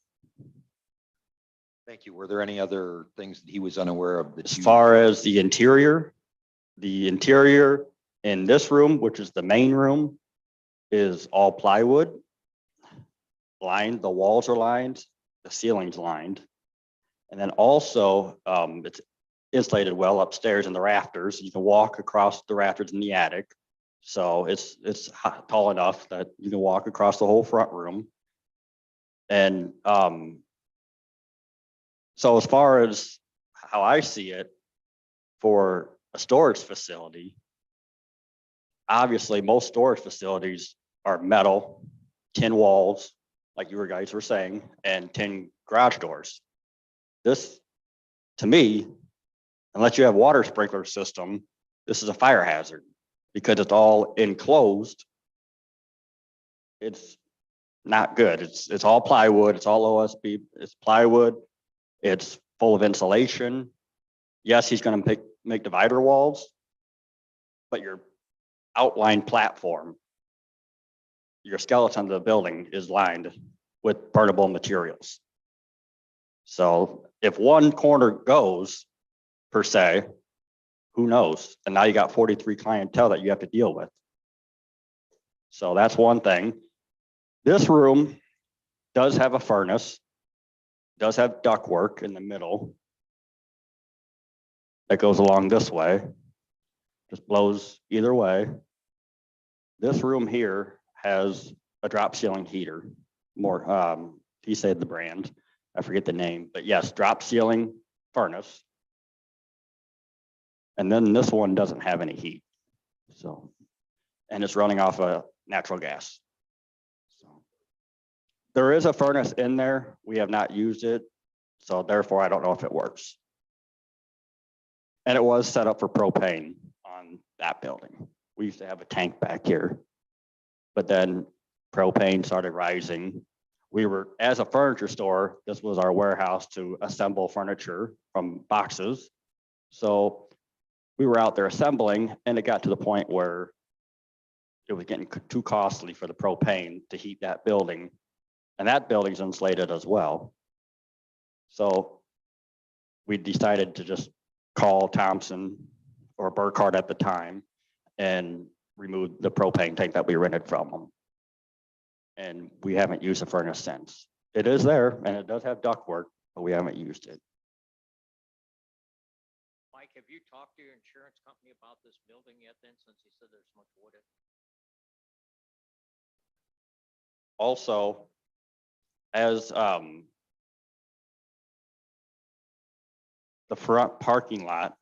Thank you. Were there any other things that he was unaware of? As far as the interior in this room, which is the main room, is all plywood. Lined, the walls are lined, the ceiling's lined. And then also, it's insulated well upstairs in the rafters. You can walk across the rafters in the attic. So it's tall enough that you can walk across the whole front room. And so as far as how I see it for a storage facility, obviously most storage facilities are metal, tin walls, like you guys were saying, and tin garage doors. This, to me, unless you have water sprinkler system, this is a fire hazard because it's all enclosed. It's not good. It's all plywood. It's all OSB. It's plywood. It's full of insulation. Yes, he's going to make divider walls, but your outline platform, your skeleton of the building is lined with burnable materials. So if one corner goes, per se, who knows? And now you got 43 clientele that you have to deal with. So that's one thing. This room does have a furnace, does have ductwork in the middle that goes along this way, just blows either way. This room here has a drop ceiling heater, more, he said the brand, I forget the name, but yes, drop ceiling furnace. And then this one doesn't have any heat. So, and it's running off of natural gas. So there is a furnace in there. We have not used it. So therefore, I don't know if it works. And it was set up for propane on that building. We used to have a tank back here, but then propane started rising. We were, as a furniture store, this was our warehouse to assemble furniture from boxes. So we were out there assembling, and it got to the point where it was getting too costly for the propane to heat that building. And that building's insulated as well. So we decided to just call Thompson or Burkhardt at the time and remove the propane tank that we rented from them. And we haven't used the furnace since. It is there and it does have ductwork, but we haven't used it. Mike, have you talked to your insurance company about this building yet then, since you said there's so much wood in it? Also, as the front parking lot,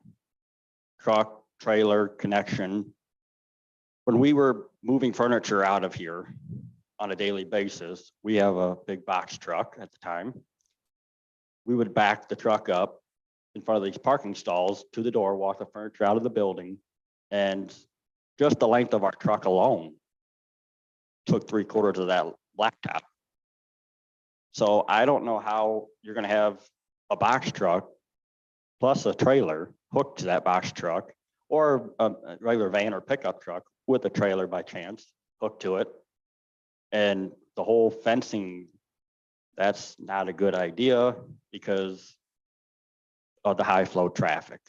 truck, trailer connection, when we were moving furniture out of here on a daily basis, we have a big box truck at the time. We would back the truck up in front of these parking stalls to the door, walk the furniture out of the building, and just the length of our truck alone took 3/4 of that blacktop. So I don't know how you're gonna have a box truck plus a trailer hooked to that box truck, or a regular van or pickup truck with a trailer by chance hooked to it. And the whole fencing, that's not a good idea because of the high flow traffic.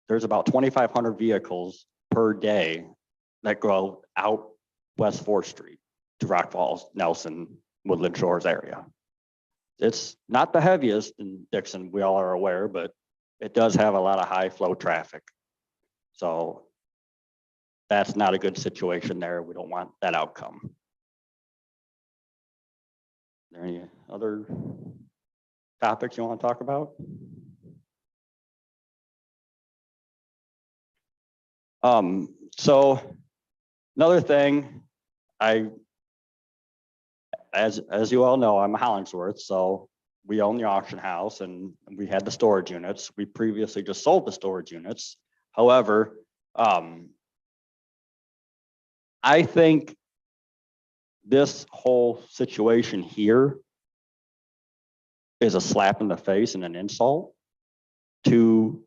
There's about 2,500 vehicles per day that go out West 4th Street to Rock Falls, Nelson, Woodland Shores area. It's not the heaviest in Dixon, we all are aware, but it does have a lot of high flow traffic. So that's not a good situation there. We don't want that outcome. Are there any other topics you want to talk about? So another thing, as you all know, I'm a Hollingsworth, so we own the auction house and we had the storage units. We previously just sold the storage units. However, I think this whole situation here is a slap in the face and an insult to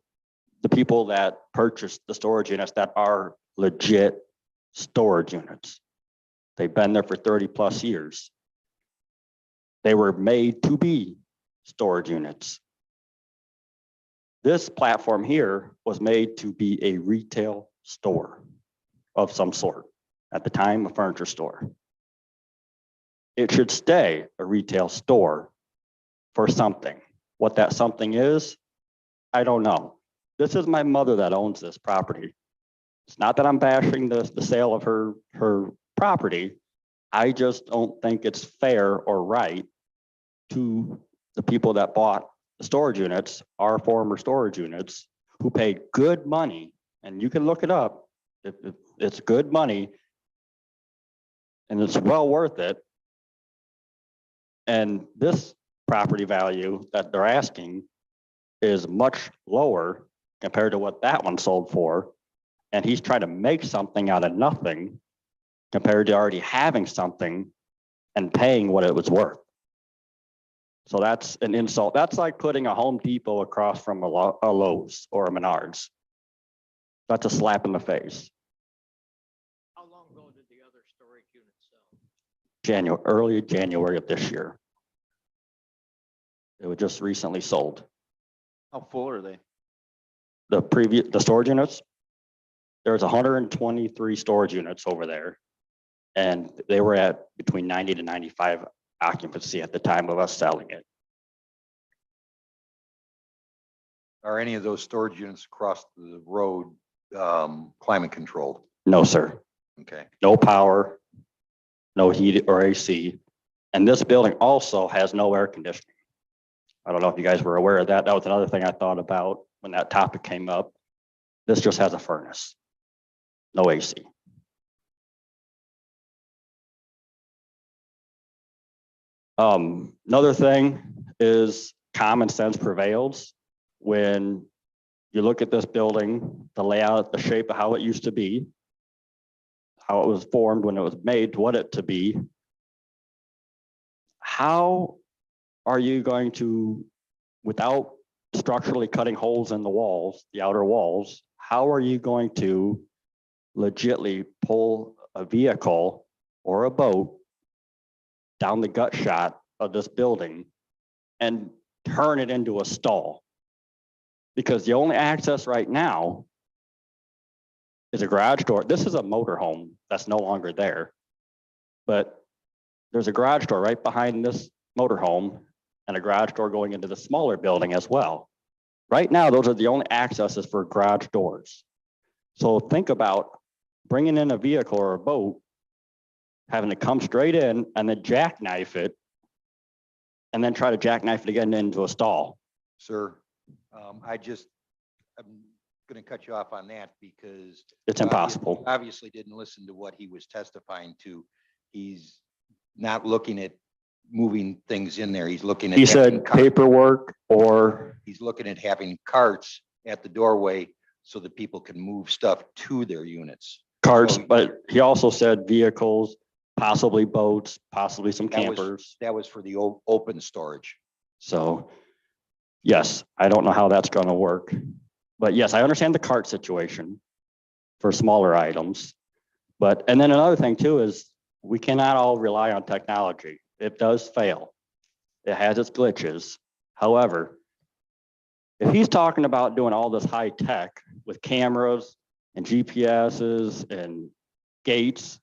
the people that purchased the storage units that are legit storage units. They've been there for 30+ years. They were made to be storage units. This platform here was made to be a retail store of some sort, at the time, a furniture store. It should stay a retail store for something. What that something is, I don't know. This is my mother that owns this property. It's not that I'm bashing the sale of her property. I just don't think it's fair or right to the people that bought the storage units, our former storage units, who paid good money, and you can look it up. It's good money. And it's well worth it. And this property value that they're asking is much lower compared to what that one sold for. And he's trying to make something out of nothing compared to already having something and paying what it was worth. So that's an insult. That's like putting a Home Depot across from a Lowe's or a Menards. That's a slap in the face. How long ago did the other storage unit sell? Early January of this year. It was just recently sold. How full are they? The storage units, there's 123 storage units over there. And they were at between 90 to 95 occupancy at the time of us selling it. Are any of those storage units across the road climate controlled? No, sir. Okay. No power, no heat or AC. And this building also has no air conditioning. I don't know if you guys were aware of that. That was another thing I thought about when that topic came up. This just has a furnace, no AC. Another thing is common sense prevails. When you look at this building, the layout, the shape of how it used to be, how it was formed when it was made, what it to be, how are you going to, without structurally cutting holes in the walls, the outer walls, how are you going to legitly pull a vehicle or a boat down the gut shot of this building and turn it into a stall? Because the only access right now is a garage door. This is a motorhome that's no longer there, but there's a garage door right behind this motorhome and a garage door going into the smaller building as well. Right now, those are the only accesses for garage doors. So think about bringing in a vehicle or a boat, having to come straight in and then jackknife it, and then try to jackknife it again into a stall. Sir, I'm going to cut you off on that because It's impossible. obviously didn't listen to what he was testifying to. He's not looking at moving things in there. He's looking at. He having said carts. paperwork or, He's looking at having carts at the doorway so that people can move stuff to their units. carts, So- but he also said vehicles, possibly boats, possibly some That was- campers. That was for the open storage. So yes, I don't know how that's going to work. But yes, I understand the cart situation for smaller items. But, and then another thing too is we cannot all rely on technology. It does fail. It has its glitches. However, if he's talking about doing all this high tech with cameras and GPSs and gates,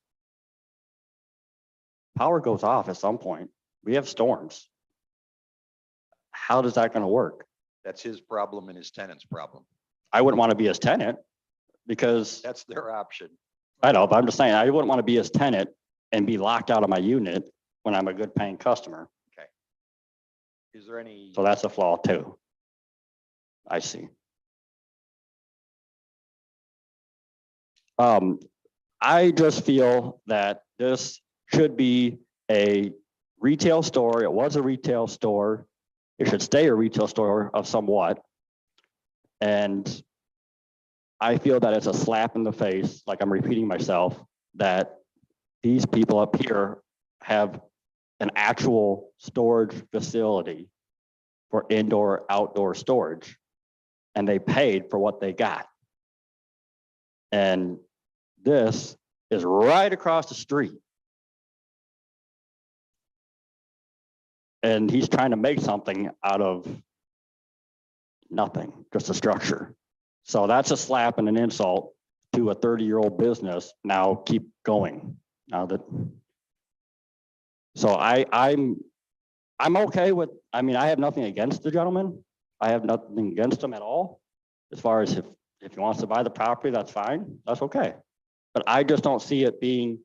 power goes off at some point. We have storms. How is that going to work? That's his problem and his tenant's problem. I wouldn't want to be his tenant because That's their option. I know, but I'm just saying, I wouldn't want to be his tenant and be locked out of my unit when I'm a good paying customer. Is there any? So that's a flaw too. I see. I just feel that this should be a retail store. It was a retail store. It should stay a retail store of somewhat. And I feel that it's a slap in the face, like I'm repeating myself, that these people up here have an actual storage facility for indoor, outdoor storage, and they paid for what they got. And this is right across the street. And he's trying to make something out of nothing, just a structure. So that's a slap and an insult to a 30-year-old business. Now keep going. Now that, so I'm okay with, I mean, I have nothing against the gentleman. I have nothing against him at all, as far as if If he wants to buy the property, that's fine. That's okay. But I just don't see it being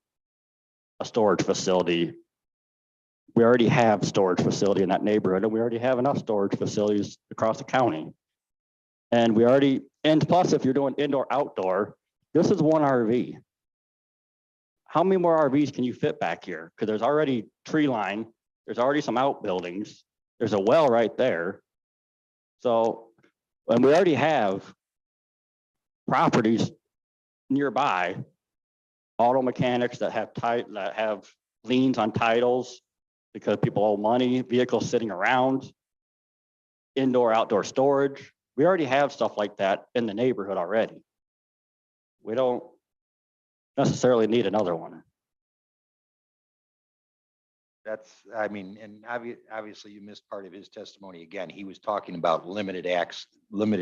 a storage facility. We already have storage facility in that neighborhood, and we already have enough storage facilities across the county. And we already, and plus, if you're doing indoor, outdoor, this is one RV. How many more RVs can you fit back here? Because there's already tree line, there's already some outbuildings, there's a well right there. So, and we already have properties nearby, auto mechanics that have liens on titles because people owe money, vehicles sitting around, indoor, outdoor storage. We already have stuff like that in the neighborhood already. We don't necessarily need another one. That's, I mean, and obviously you missed part of his testimony. Again, he was talking about limited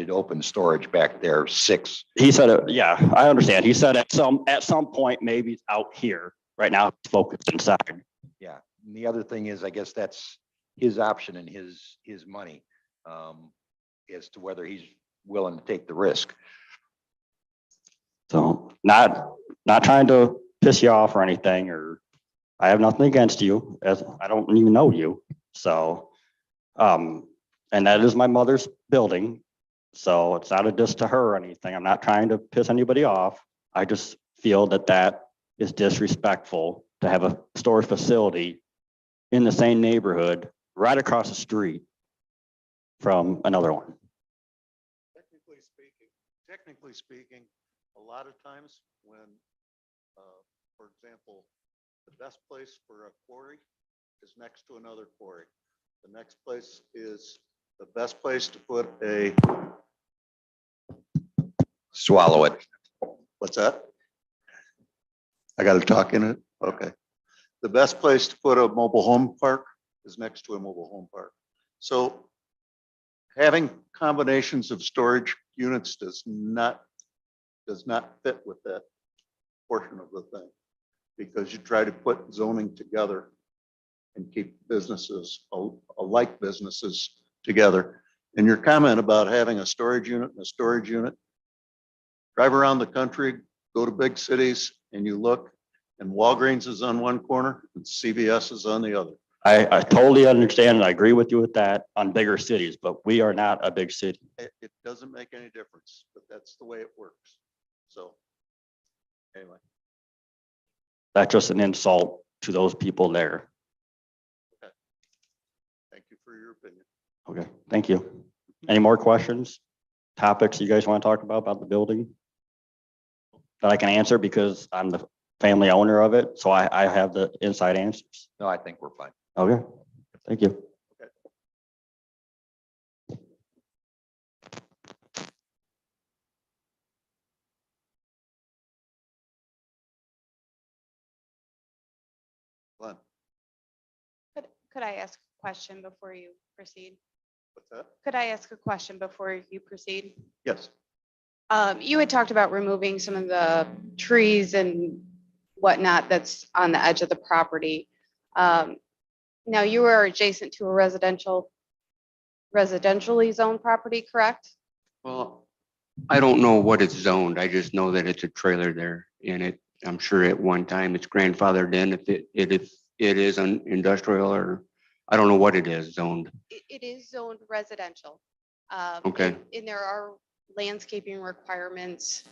open storage back there, 6. He said, yeah, I understand. He said at some point, maybe it's out here. Right now, it's focused inside. Yeah. And the other thing is, I guess that's his option and his money, as to whether he's willing to take the risk. So not trying to piss you off or anything, or I have nothing against you, as I don't even know you. So, and that is my mother's building. So it's not a diss to her or anything. I'm not trying to piss anybody off. I just feel that that is disrespectful to have a storage facility in the same neighborhood, right across the street from another one. Technically speaking, a lot of times when, for example, the best place for a quarry is next to another quarry. The next place is the best place to put a, Swallow it. what's that? I got to talk in it? Okay. The best place to put a mobile home park is next to a mobile home park. So having combinations of storage units does not fit with that portion of the thing, because you try to put zoning together and keep businesses, alike businesses together. And your comment about having a storage unit and a storage unit, drive around the country, go to big cities, and you look, and Walgreens is on one corner and CVS is on the other. I totally understand and I agree with you with that on bigger cities, but we are not a big city. It doesn't make any difference, but that's the way it works. So anyway, That's just an insult to those people there. thank you for your opinion. Okay, thank you. Any more questions? Topics you guys want to talk about the building? That I can answer because I'm the family owner of it, so I have the inside answers. No, I think we're fine. Okay, thank you. Glenn, Could I ask a question before you proceed? what's that? Could I ask a question before you proceed? Yes. You had talked about removing some of the trees and whatnot that's on the edge of the property. Now you are adjacent to a residentially zoned property, correct? Well, I don't know what it's zoned. I just know that it's a trailer there in it. I'm sure at one time it's grandfathered in if it is an industrial, or I don't know what it is zoned. It is zoned residential. Okay. And there are landscaping requirements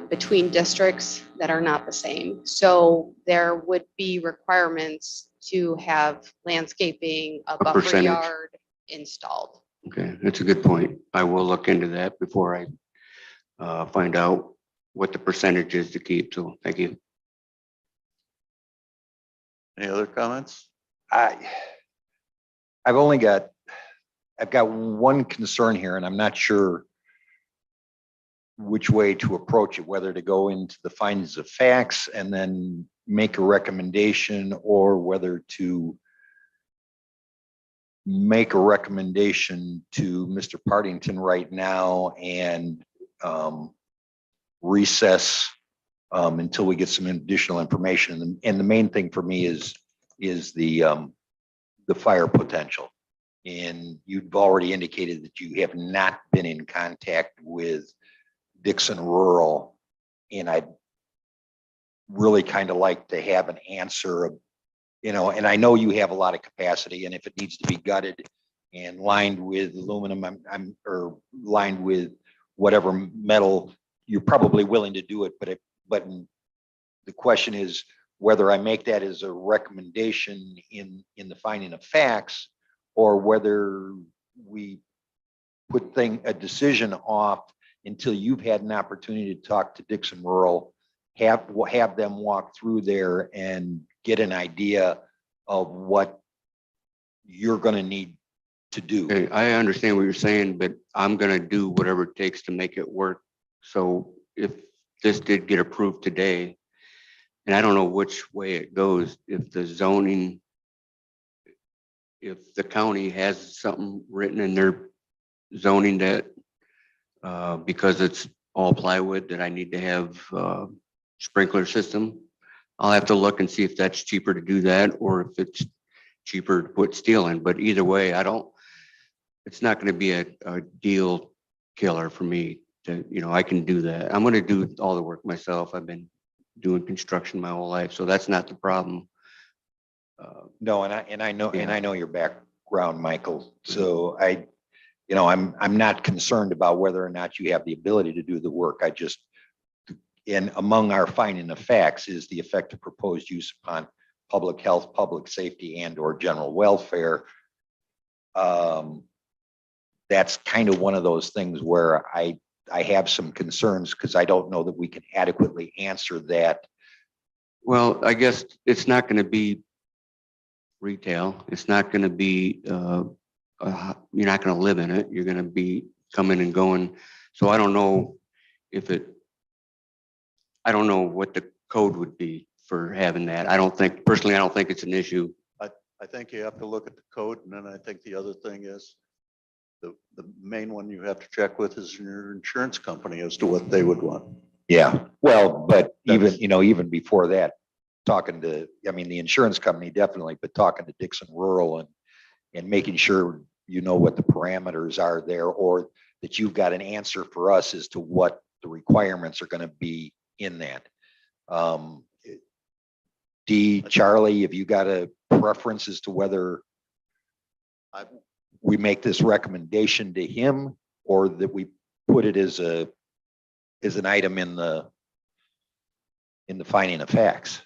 between districts that are not the same. So there would be requirements to have landscaping, a buffer percentage. yard installed. Okay, that's a good point. I will look into that before I find out what the percentage is to keep. So thank you. Any other comments? I've got one concern here, and I'm not sure which way to approach it, whether to go into the findings of facts and then make a recommendation, or whether to make a recommendation to Mr. Partington right now and recess until we get some additional information. And the main thing for me is the fire potential. And you've already indicated that you have not been in contact with Dixon Rural. And I'd really kind of like to have an answer of, and I know you have a lot of capacity, and if it needs to be gutted and lined with aluminum, or lined with whatever metal, you're probably willing to do it, but the question is whether I make that as a recommendation in the finding of facts, or whether we put a decision off until you've had an opportunity to talk to Dixon Rural, have them walk through there and get an idea of what you're gonna need to do. Okay, I understand what you're saying, but I'm gonna do whatever it takes to make it work. So if this did get approved today, and I don't know which way it goes, if the zoning, if the county has something written in their zoning that, because it's all plywood, that I need to have sprinkler system, I'll have to look and see if that's cheaper to do that, or if it's cheaper to put steel in. But either way, it's not going to be a deal killer for me to, I can do that. I'm going to do all the work myself. I've been doing construction my whole life, so that's not the problem. No, and I know your background, Michael. So I'm not concerned about whether or not you have the ability to do the work. And among our finding of facts is the effect of proposed use upon public health, public safety, and or general welfare. That's kind of one of those things where I have some concerns because I don't know that we can adequately answer that. Well, I guess it's not going to be retail. It's not going to be, you're not going to live in it. You're going to be coming and going. So I don't know I don't know what the code would be for having that. Personally, I don't think it's an issue. I think you have to look at the code, and then I think the other thing is the main one you have to check with is your insurance company as to what they would want. Yeah, well, but even before that, the insurance company definitely, but talking to Dixon Rural and making sure what the parameters are there, or that you've got an answer for us as to what the requirements are going to be in that. Charlie, have you got a preference as to whether we make this recommendation to him, or that we put it as an item in the finding of facts?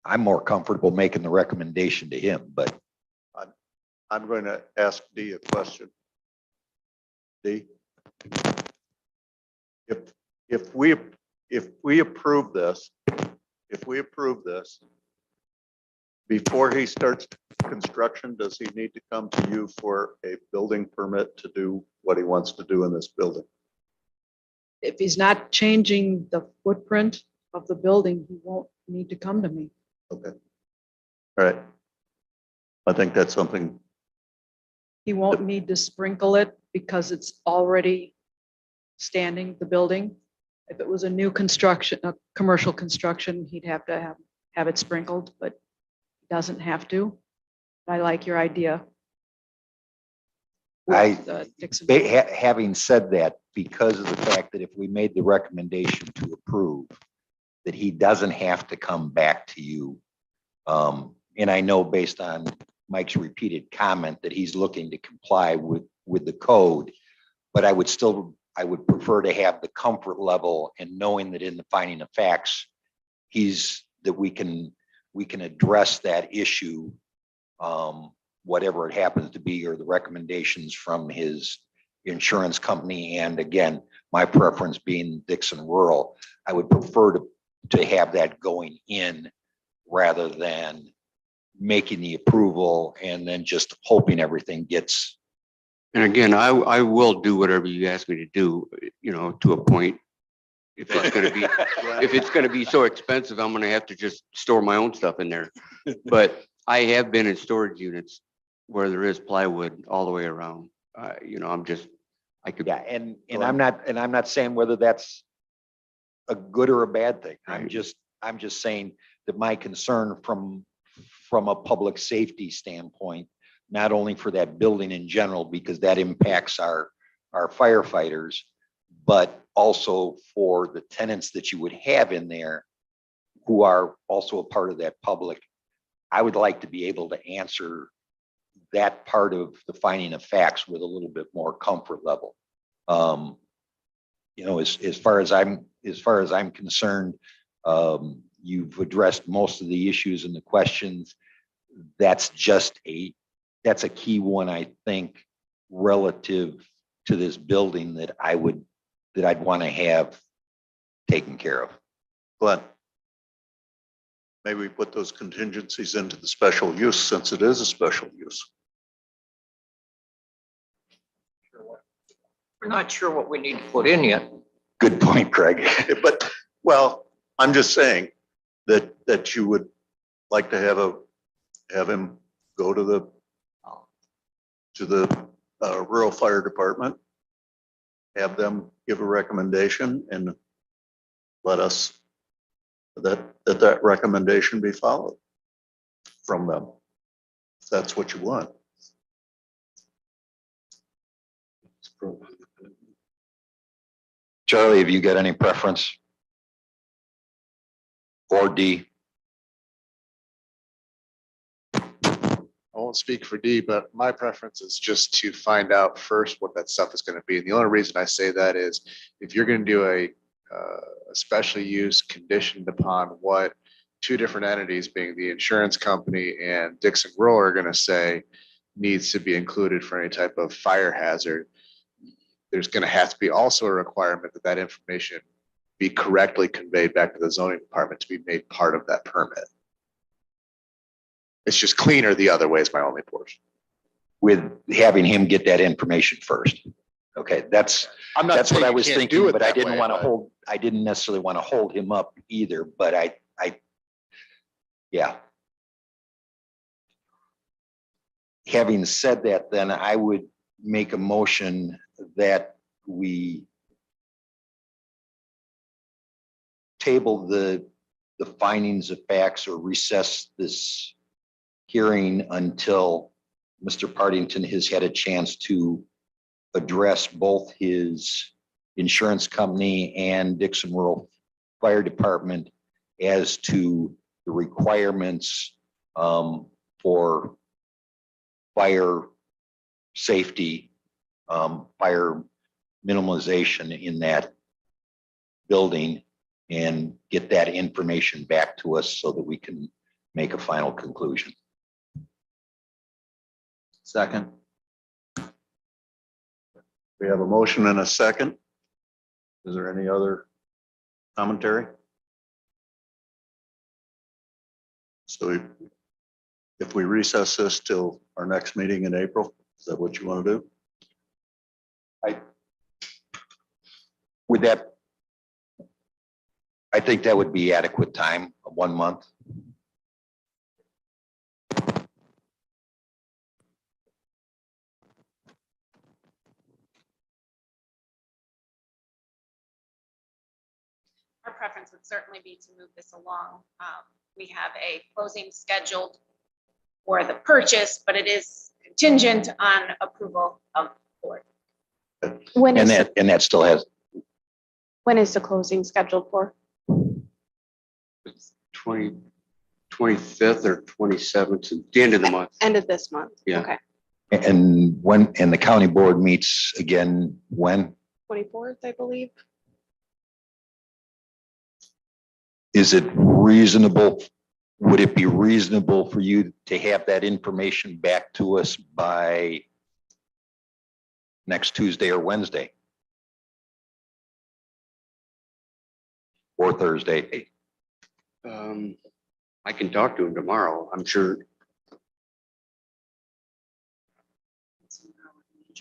I'm more comfortable making the recommendation to him, but I'm going to ask Dee a question. Dee? If we approve this, before he starts construction, does he need to come to you for a building permit to do what he wants to do in this building? If he's not changing the footprint of the building, he won't need to come to me. Okay. All right. I think that's something. He won't need to sprinkle it because it's already standing, the building. If it was a new construction, a commercial construction, he'd have to have it sprinkled, but he doesn't have to. I like your idea. Dixon. Having said that, because of the fact that if we made the recommendation to approve, that he doesn't have to come back to you. And I know based on Mike's repeated comment that he's looking to comply with the code, but I would prefer to have the comfort level and knowing that in the finding of facts, that we can address that issue, whatever it happens to be, or the recommendations from his insurance company. And again, my preference being Dixon Rural, I would prefer to have that going in rather than making the approval and then just hoping everything gets. And again, I will do whatever you ask me to do, to a point. If it's going to be so expensive, I'm going to have to just store my own stuff in there. But I have been in storage units where there is plywood all the way around. Yeah, and I'm not saying whether that's a good or a bad thing. I'm just saying that my concern from a public safety standpoint, not only for that building in general, because that impacts our firefighters, but also for the tenants that you would have in there who are also a part of that public. I would like to be able to answer that part of the finding of facts with a little bit more comfort level. You know, as far as I'm concerned, you've addressed most of the issues and the questions. That's a key one, I think, relative to this building that I'd want to have taken care of. Glenn? Maybe we put those contingencies into the special use since it is a special use. We're not sure what we need to put in yet. Good point, Craig. But, well, I'm just saying that you would like to have him go to the rural fire department, have them give a recommendation and let us, that recommendation be followed from them. If that's what you want. Charlie, have you got any preference? Or D? I won't speak for D, but my preference is just to find out first what that stuff is going to be. And the only reason I say that is if you're going to do a special use conditioned upon what two different entities, being the insurance company and Dixon Rural, are going to say needs to be included for any type of fire hazard, there's going to have to be also a requirement that that information be correctly conveyed back to the zoning department to be made part of that permit. It's just cleaner the other way is my only portion. With having him get that information first. Okay, that's I'm not what saying I you was can't thinking, do it but I that didn't way, want to but- I didn't necessarily want to hold him up either, but yeah. Having said that, then I would make a motion that we table the findings of facts or recess this hearing until Mr. Partington has had a chance to address both his insurance company and Dixon Rural Fire Department as to the requirements for fire safety, fire minimalization in that building, and get that information back to us so that we can make a final conclusion. Second. We have a motion and a second. Is there any other commentary? So if we recess this till our next meeting in April, is that what you want to do? With that, I think that would be adequate time, 1 month. Our preference would certainly be to move this along. We have a closing scheduled for the purchase, but it is contingent on approval of the board. When And is, that still has, when is the closing scheduled for? 25th or 27th, at the end of the month. End of this month? Yeah. Okay, and the county board meets again, when? 24th, I believe. Is it reasonable? Would it be reasonable for you to have that information back to us by next Tuesday or Wednesday? Or Thursday? I can talk to him tomorrow, I'm sure.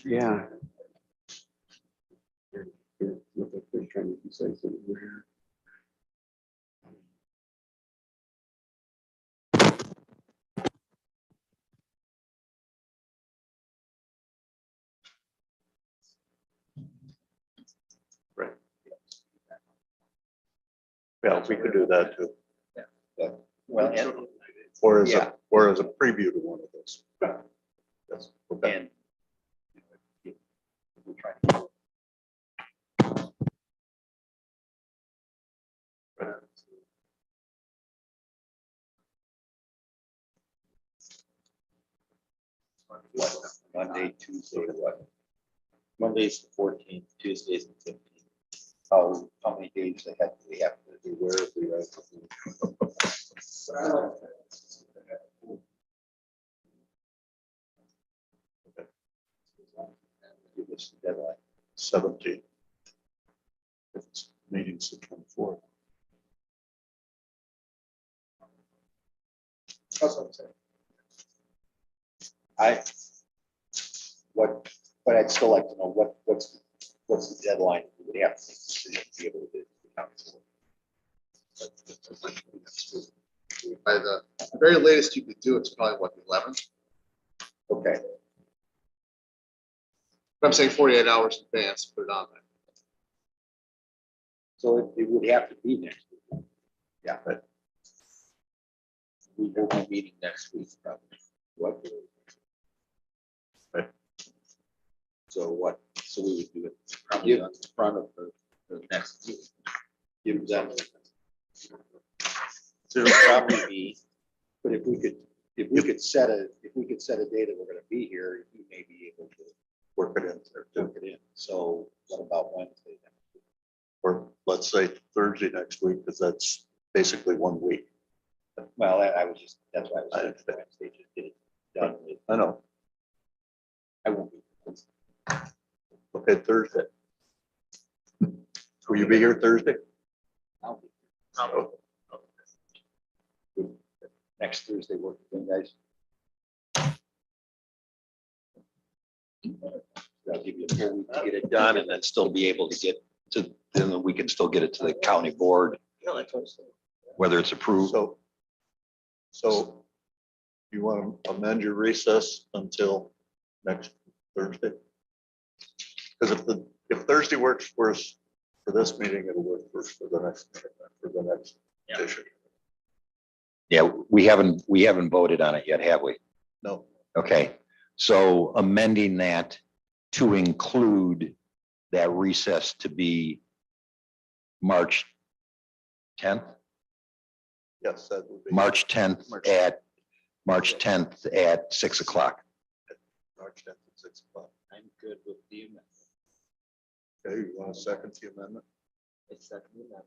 Yeah. Right. Yeah, we could do that too. Well, Or as yeah. a preview to one of those. Yes, okay. Monday, Tuesday, what? Monday's the 14th, Tuesday's the 15th. How many days ahead do we have to do where we are? Give us the deadline. 17th. If it's meetings the 24th. That's what I'm saying. But I'd still like to know what's the deadline we would have to make a decision to be able to do the By the very latest you could do, it's probably what, the 11th? Okay, But I'm saying 48 hours in advance, put it on there. so it would have to be next week. Yeah, but we will be meeting next week, probably. What? Right. So what, so we would do it probably on the front of the next meeting. Give them. So it'll probably be, but if we could set a day that we're gonna be here, you may be able to Work it in there. work it in. So what about Wednesday? Or let's say Thursday next week, because that's basically 1 week. Well, I was just, that's why I was saying Wednesday, just get it done. I know. I won't be. Okay, Thursday. Will you be here Thursday? I'll be Oh, next Thursday, work with you guys. I'll give you a full week to get it done and then still be able to get to, then we can still get it to the county board, whether it's approved. So you want to amend your recess until next Thursday? Because if Thursday works for us for this meeting, it'll work for us for the next edition. Yeah, we haven't voted on it yet, have we? No, Okay, so amending that to include that recess to be March 10th, yes, that would be. March 10th at 6 o'clock. March 10th at 6 o'clock. I'm good with the amendment. Okay, you want to second the amendment? It's second amendment.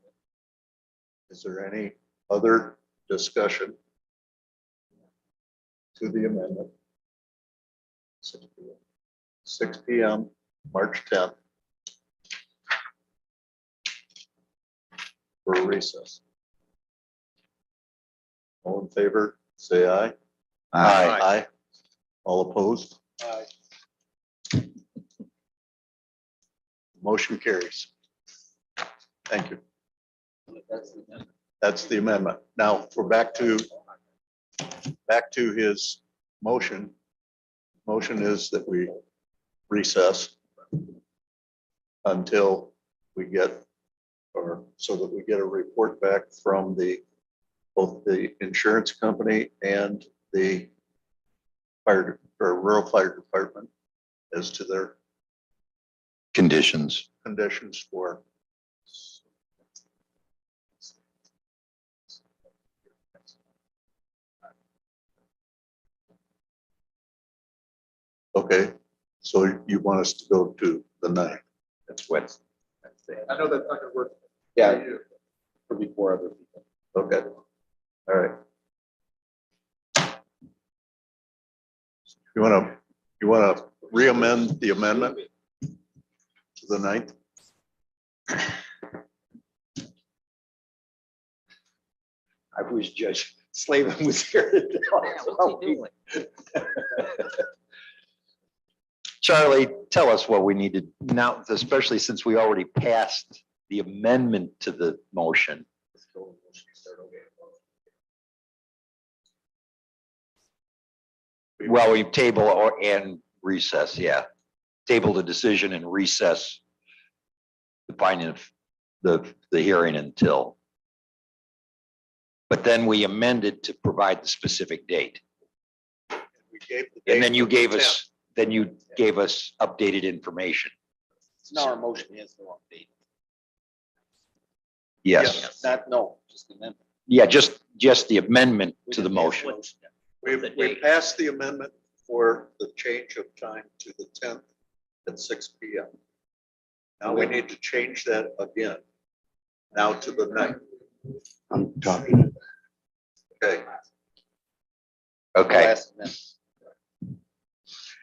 Is there any other discussion to the amendment? 6 p.m., March 10th. For a recess. All in favor, say aye. Aye. Aye. All opposed? Motion carries. Thank you. That's the amendment. Now, we're back to his motion. Motion is that we recess until we get, or so that we get a report back from both the insurance company and the fire or rural fire department as to their Conditions. conditions for okay, so you want us to go to the 9th? That's Wednesday. I know that's not gonna work. Yeah, for before other people. Okay, all right. You want to re-amend the amendment to the 9th? I wish Judge Slavin was here. to tell us. Charlie, tell us what we need to now, especially since we already passed the amendment to the motion. Well, we table and recess, yeah. Table the decision and recess the finding of the hearing until. But then we amended to provide the specific date. We gave the And date then you of the gave 10th. us, then you gave us updated information. Now our motion has the wrong date. Yes, No, just the amendment. yeah, just the amendment to the motion. We passed the amendment for the change of time to the 10th at 6 PM. Now we need to change that again, now to the 9th. I'm talking. Okay, Okay,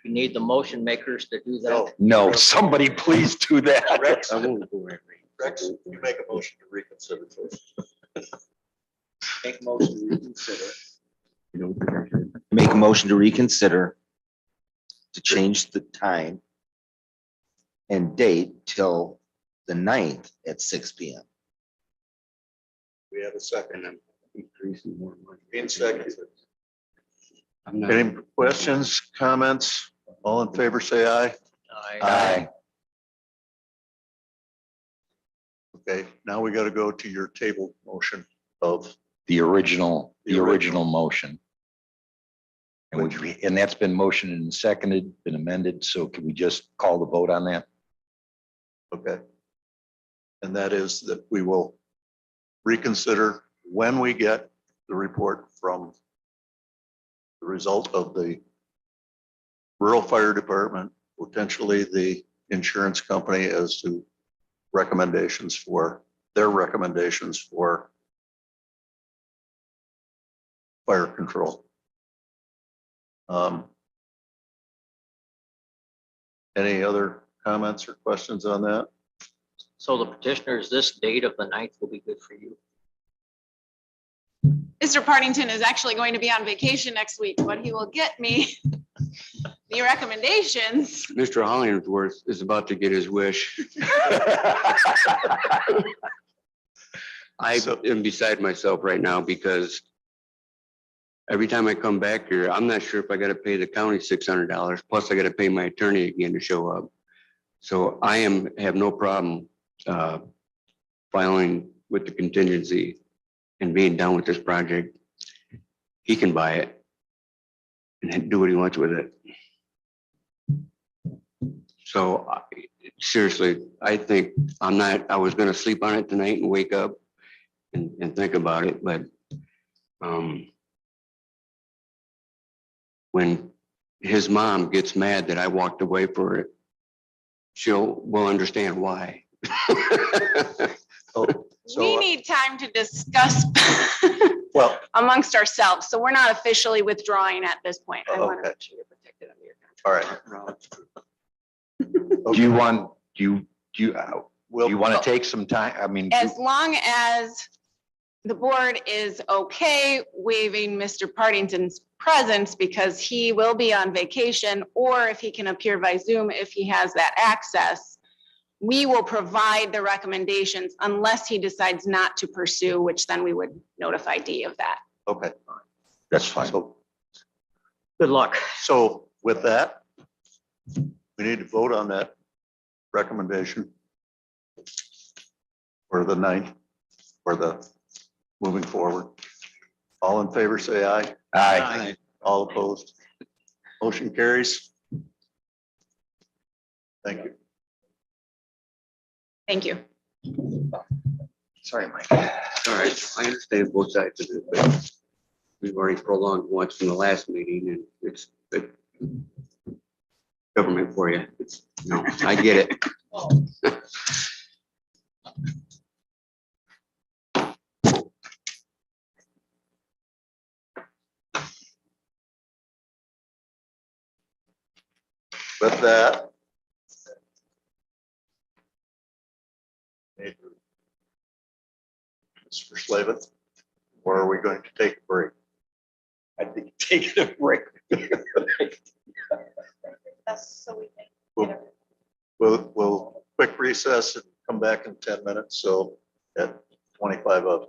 You need the motion makers to do so that. no, somebody please do that. Rex, I won't go every. Rex, you make a motion to reconsider first. Make a motion to reconsider. You know, Make a motion to reconsider to change the time and date till the 9th at 6 PM. We have a second. And I'm increasing more money. Being seconded. I'm not. Any questions, comments? All in favor, say aye. Aye. Okay, now we got to go to your table motion of, The original The original. motion. And that's been motioned and seconded, been amended, so can we just call the vote on that? okay. And that is that we will reconsider when we get the report from the result of the rural fire department, potentially the insurance company as to recommendations for, their recommendations for fire control. Any other comments or questions on that? So the petitioners, this date of the 9th will be good for you. Mr. Partington is actually going to be on vacation next week, but he will get me the recommendations. Mr. Hollingsworth is about to get his wish. I So- am beside myself right now because every time I come back here, I'm not sure if I gotta pay the county $600, plus I gotta pay my attorney again to show up. So I have no problem filing with the contingency and being done with this project. He can buy it and do what he wants with it. So seriously, I think I was gonna sleep on it tonight and wake up and think about it, but when his mom gets mad that I walked away for it, will understand why. We need time to discuss Well, amongst ourselves, so we're not officially withdrawing at this point. I want Okay. to make sure you're protected under your contract. all right. Do you want, do you We'll- want to take some time? I mean, As long as the board is okay waiving Mr. Partington's presence because he will be on vacation, or if he can appear by Zoom, if he has that access, we will provide the recommendations unless he decides not to pursue, which then we would notify D of that. Okay, that's fine. so, Good luck. so with that, we need to vote on that recommendation for the 9th, for the moving forward. All in favor, say aye. Aye. All opposed. Motion carries. Thank you. Thank you. Sorry, Mike. All right, I understand both sides of it, but we've already prolonged once from the last meeting and it's good government for you. It's, no, I get it. With that. Mr. Slavin, or are we going to take a break? I think taking a break. So we We'll quick recess and come back in 10 minutes. So at 25 of.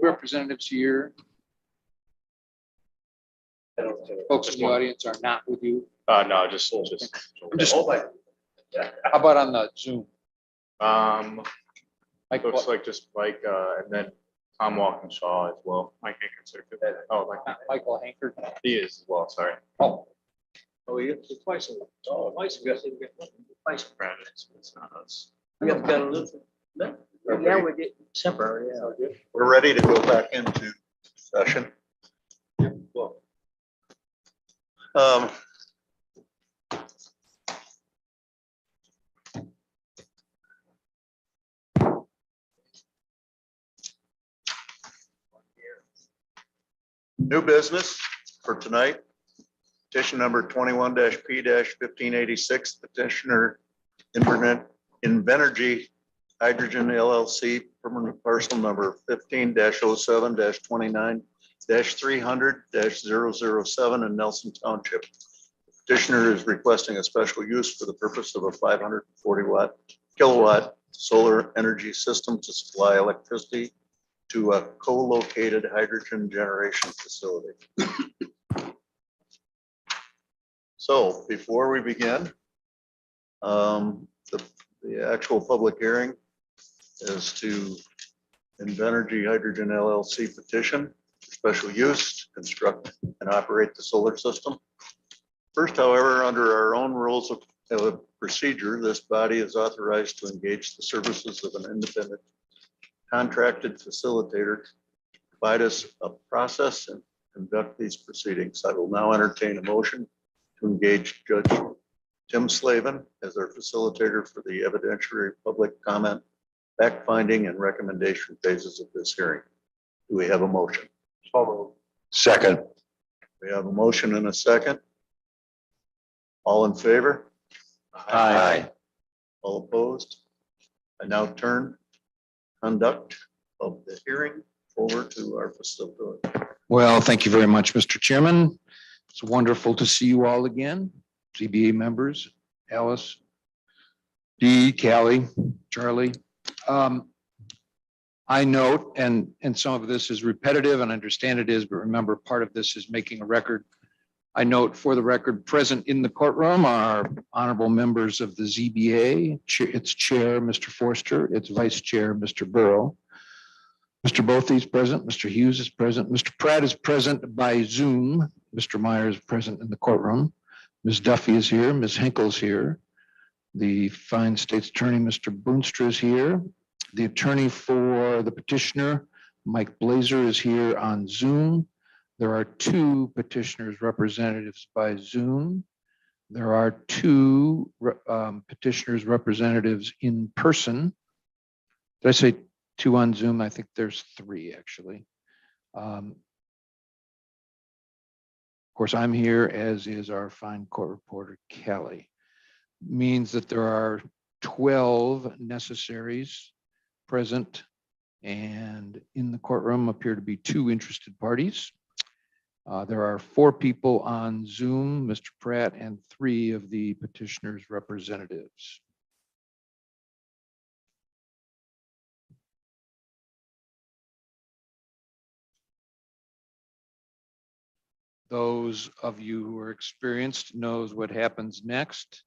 Representatives here. Folks in the audience are not with you. No, just. How about on the Zoom? Mike, Looks like just Mike, and then Tom Walkinshaw as well. Mike Hanker. Oh, Michael Hanker. he is as well, sorry. Oh, Oh, you get twice, twice ago, you get twice. It's not us. We have got a little. Yeah, we get temporary, yeah. We're ready to go back into session. Um, New business for tonight. Petition number 21-P-1586, petitioner Invenergy Hydrogen LLC, permanent parcel number 15-07-29-300-007 in Nelson Township. Petitioner is requesting a special use for the purpose of a 540 kilowatt solar energy system to supply electricity to a co-located hydrogen generation facility. So before we begin, the actual public hearing is to Invenergy Hydrogen LLC petition for special use, to construct and operate the solar system. First, however, under our own rules of procedure, this body is authorized to engage the services of an independent contracted facilitator to provide us a process and conduct these proceedings. I will now entertain a motion to engage Judge Tim Slavin as our facilitator for the evidentiary public comment, fact finding and recommendation phases of this hearing. Do we have a motion? Second. We have a motion and a second. All in favor? Aye. All opposed? I now turn conduct of the hearing over to our facilitator. well, thank you very much, Mr. Chairman. It's wonderful to see you all again, CBA members, Alice, Dee, Callie, Charlie. I note, and some of this is repetitive and I understand it is, but remember, part of this is making a record. I note for the record, present in the courtroom are honorable members of the ZBA, its chair, Mr. Forster, its vice chair, Mr. Burrow. Mr. Bothy is present, Mr. Hughes is present, Mr. Pratt is present by Zoom, Mr. Meyer is present in the courtroom, Ms. Duffy is here, Ms. Hinkle is here. The fine state's attorney, Mr. Boonstra is here. The attorney for the petitioner, Mike Blazer, is here on Zoom. There are two petitioners representatives by Zoom. There are two petitioners representatives in person. Did I say two on Zoom? I think there's three, actually. Of course, I'm here, as is our fine court reporter, Kelly. Means that there are 12 necessaries present, and in the courtroom appear to be two interested parties. There are 4 people on Zoom, Mr. Pratt, and 3 of the petitioner's representatives. Those of you who are experienced knows what happens next.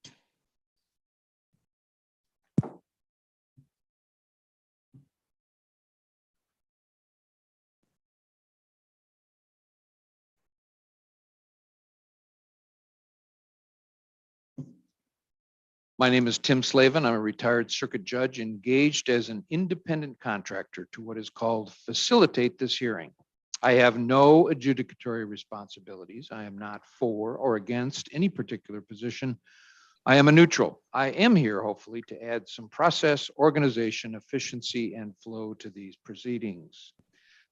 My name is Tim Slavin. I'm a retired circuit judge engaged as an independent contractor to what is called facilitate this hearing. I have no adjudicatory responsibilities. I am not for or against any particular position. I am a neutral. I am here hopefully to add some process, organization, efficiency, and flow to these proceedings.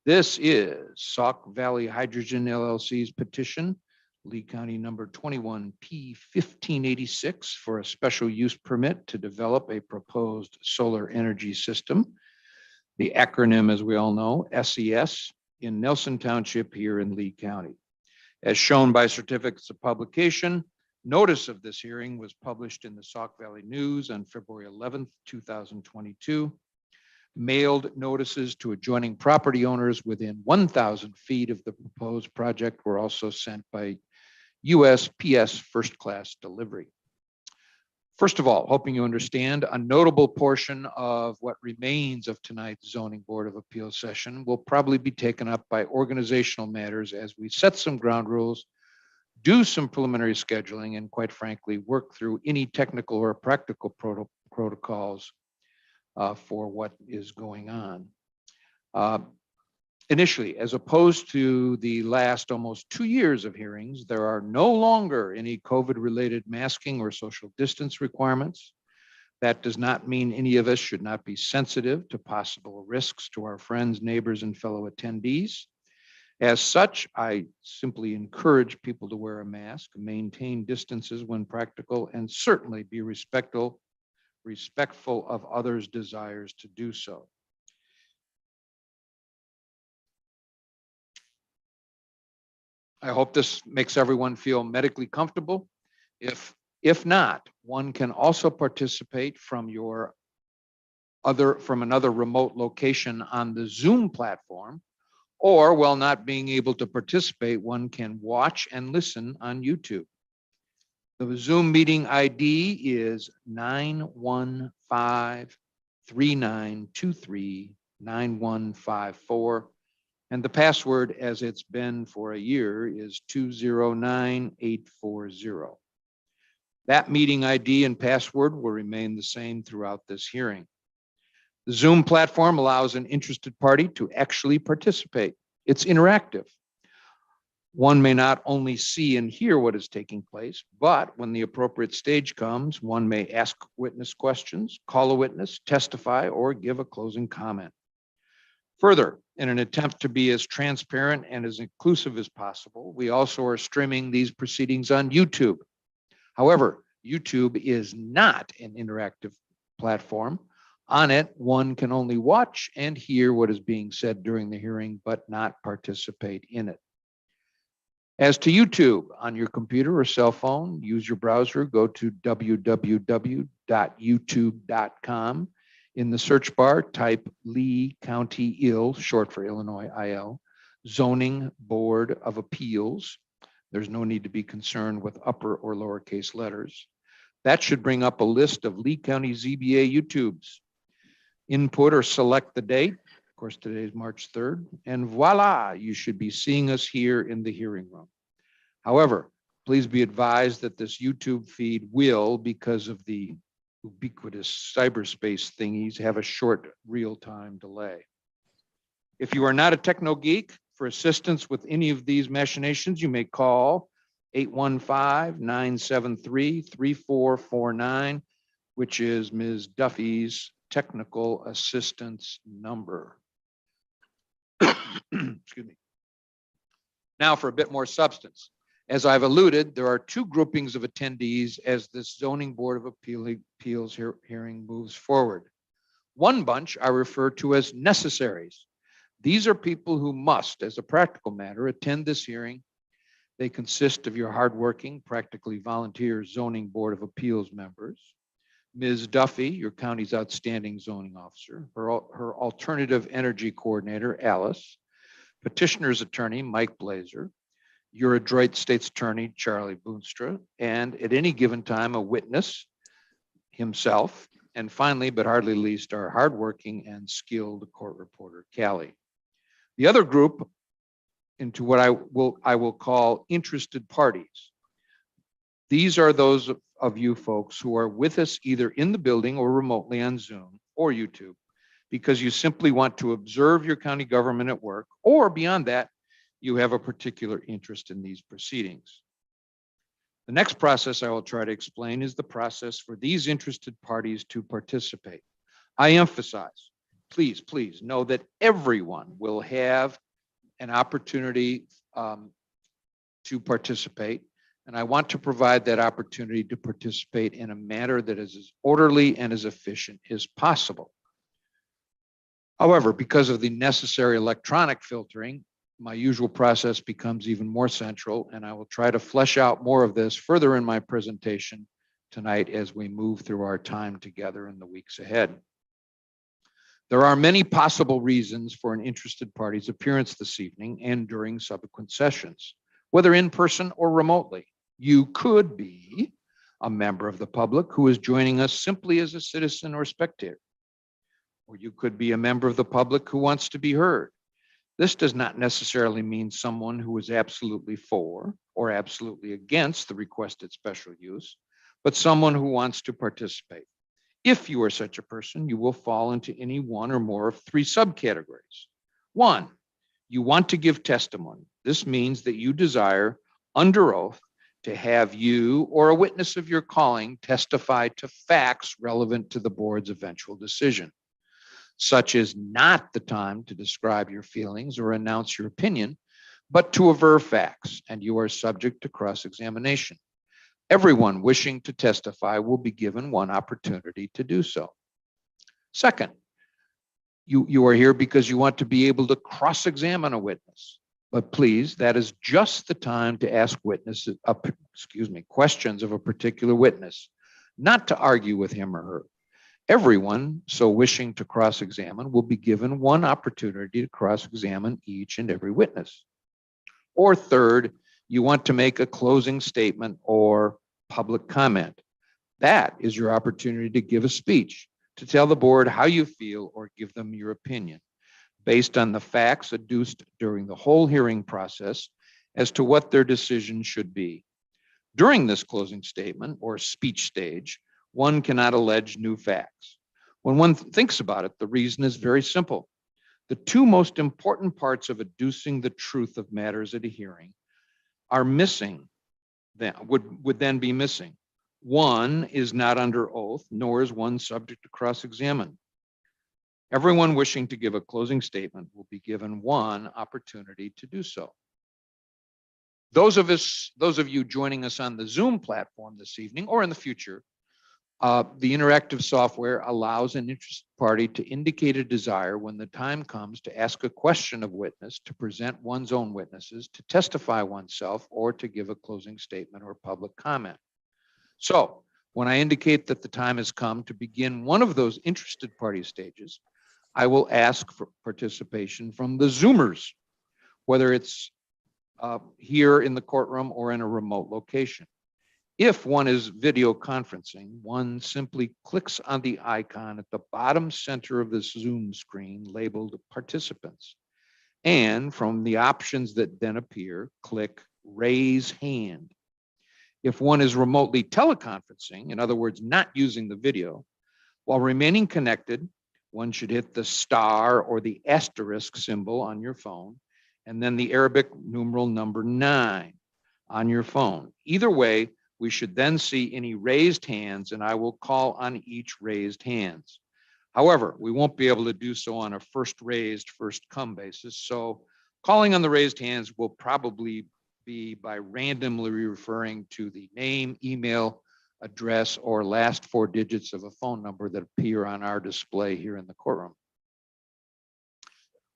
This is Sauk Valley Hydrogen LLC's petition, Lee County number 21P1586, for a special use permit to develop a proposed solar energy system. The acronym, as we all know, SES, in Nelson Township here in Lee County. As shown by certificates of publication, Notice of this hearing was published in the Sauk Valley News on February 11th, 2022. Mailed notices to adjoining property owners within 1,000 feet of the proposed project were also sent by USPS first class delivery. First of all, hoping you understand, a notable portion of what remains of tonight's Zoning Board of Appeals session will probably be taken up by organizational matters as we set some ground rules, do some preliminary scheduling, and quite frankly, work through any technical or practical protocols for what is going on. Initially, as opposed to the last almost 2 years of hearings, there are no longer any COVID-related masking or social distance requirements. That does not mean any of us should not be sensitive to possible risks to our friends, neighbors, and fellow attendees. As such, I simply encourage people to wear a mask, maintain distances when practical, and certainly be respectful of others' desires to do so. I hope this makes everyone feel medically comfortable. If not, one can also participate from another remote location on the Zoom platform, or while not being able to participate, one can watch and listen on YouTube. The Zoom meeting ID is 915-3923-9154. And the password, as it's been for a year, is 209840. That meeting ID and password will remain the same throughout this hearing. The Zoom platform allows an interested party to actually participate. It's interactive. One may not only see and hear what is taking place, but when the appropriate stage comes, one may ask witness questions, call a witness, testify, or give a closing comment. Further, in an attempt to be as transparent and as inclusive as possible, we also are streaming these proceedings on YouTube. However, YouTube is not an interactive platform. On it, one can only watch and hear what is being said during the hearing, but not participate in it. As to YouTube, on your computer or cell phone, use your browser, go to www.youtube.com. In the search bar, type Lee County IL, short for Illinois IL, Zoning Board of Appeals. There's no need to be concerned with upper or lowercase letters. That should bring up a list of Lee County ZBA YouTubes. Input or select the date. Of course, today is March 3rd, and voila, you should be seeing us here in the hearing room. However, please be advised that this YouTube feed will, because of the ubiquitous cyberspace thingies, have a short real-time delay. If you are not a techno geek, for assistance with any of these machinations, you may call 815-973-3449, which is Ms. Duffy's technical assistance number. Excuse me. Now for a bit more substance. As I've alluded, there are two groupings of attendees as this Zoning Board of Appeals hearing moves forward. One bunch I refer to as necessaries. These are people who must, as a practical matter, attend this hearing. They consist of your hardworking, practically volunteer Zoning Board of Appeals members, Ms. Duffy, your county's outstanding zoning officer, her alternative energy coordinator, Alice, petitioner's attorney, Mike Blazer, your adroit state's attorney, Charlie Boonstra, and at any given time, a witness himself. And finally, but hardly least, our hardworking and skilled court reporter, Callie. The other group into what I will call interested parties. These are those of you folks who are with us either in the building or remotely on Zoom or YouTube, because you simply want to observe your county government at work, or beyond that, you have a particular interest in these proceedings. The next process I will try to explain is the process for these interested parties to participate. I emphasize, please know that everyone will have an opportunity to participate. And I want to provide that opportunity to participate in a manner that is as orderly and as efficient as possible. However, because of the necessary electronic filtering, my usual process becomes even more central, and I will try to flesh out more of this further in my presentation tonight as we move through our time together in the weeks ahead. There are many possible reasons for an interested party's appearance this evening and during subsequent sessions, whether in person or remotely. You could be a member of the public who is joining us simply as a citizen or spectator, or you could be a member of the public who wants to be heard. This does not necessarily mean someone who is absolutely for or absolutely against the requested special use, but someone who wants to participate. If you are such a person, you will fall into any one or more of three subcategories. One, you want to give testimony. This means that you desire, under oath, to have you or a witness of your calling testify to facts relevant to the board's eventual decision. Such is not the time to describe your feelings or announce your opinion, but to aver facts, and you are subject to cross-examination. Everyone wishing to testify will be given one opportunity to do so. Second, you are here because you want to be able to cross-examine a witness, but please, that is just the time to ask questions of a particular witness, not to argue with him or her. Everyone so wishing to cross-examine will be given one opportunity to cross-examine each and every witness. Or third, you want to make a closing statement or public comment. That is your opportunity to give a speech, to tell the board how you feel or give them your opinion based on the facts adduced during the whole hearing process as to what their decision should be. During this closing statement or speech stage, one cannot allege new facts. When one thinks about it, the reason is very simple. The two most important parts of adducing the truth of matters at a hearing are missing, would then be missing. One is not under oath, nor is one subject to cross-examine. Everyone wishing to give a closing statement will be given one opportunity to do so. Those of you joining us on the Zoom platform this evening or in the future, the interactive software allows an interested party to indicate a desire when the time comes to ask a question of witness, to present one's own witnesses, to testify oneself, or to give a closing statement or public comment. So when I indicate that the time has come to begin one of those interested party stages, I will ask for participation from the Zoomers, whether it's here in the courtroom or in a remote location. If one is video conferencing, one simply clicks on the icon at the bottom center of the Zoom screen labeled participants. And from the options that then appear, click raise hand. If one is remotely teleconferencing, in other words, not using the video, while remaining connected, one should hit the star or the asterisk symbol on your phone, and then the Arabic numeral number 9 on your phone. Either way, we should then see any raised hands, and I will call on each raised hands. However, we won't be able to do so on a first raised, first come basis. So calling on the raised hands will probably be by randomly referring to the name, email, address, or last 4 digits of a phone number that appear on our display here in the courtroom.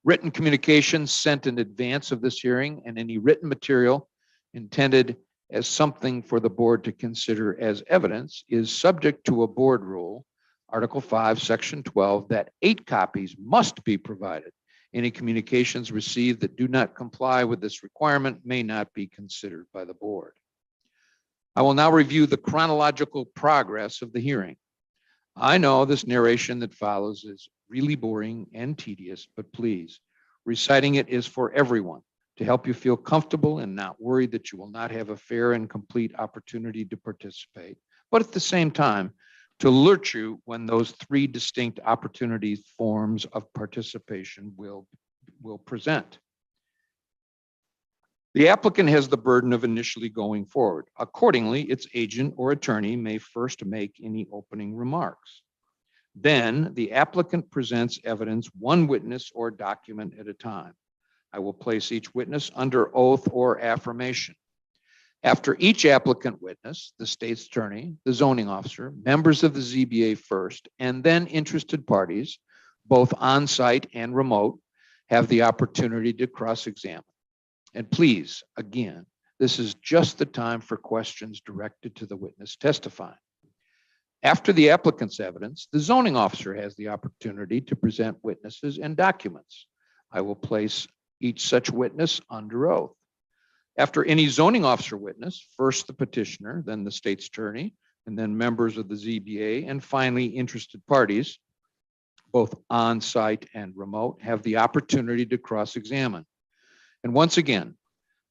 Written communications sent in advance of this hearing and any written material intended as something for the board to consider as evidence is subject to a board rule, Article 5, Section 12, that 8 copies must be provided. Any communications received that do not comply with this requirement may not be considered by the board. I will now review the chronological progress of the hearing. I know this narration that follows is really boring and tedious, but please, reciting it is for everyone, to help you feel comfortable and not worried that you will not have a fair and complete opportunity to participate, but at the same time, to alert you when those 3 distinct opportunities forms of participation will present. The applicant has the burden of initially going forward. Accordingly, its agent or attorney may first make any opening remarks. Then the applicant presents evidence, one witness or document at a time. I will place each witness under oath or affirmation. After each applicant witness, the state's attorney, the zoning officer, members of the ZBA first, and then interested parties, both on-site and remote, have the opportunity to cross-examine. And please, again, this is just the time for questions directed to the witness testifying. After the applicant's evidence, the zoning officer has the opportunity to present witnesses and documents. I will place each such witness under oath. After any zoning officer witness, first the petitioner, then the state's attorney, and then members of the ZBA, and finally interested parties, both on-site and remote, have the opportunity to cross-examine. And once again,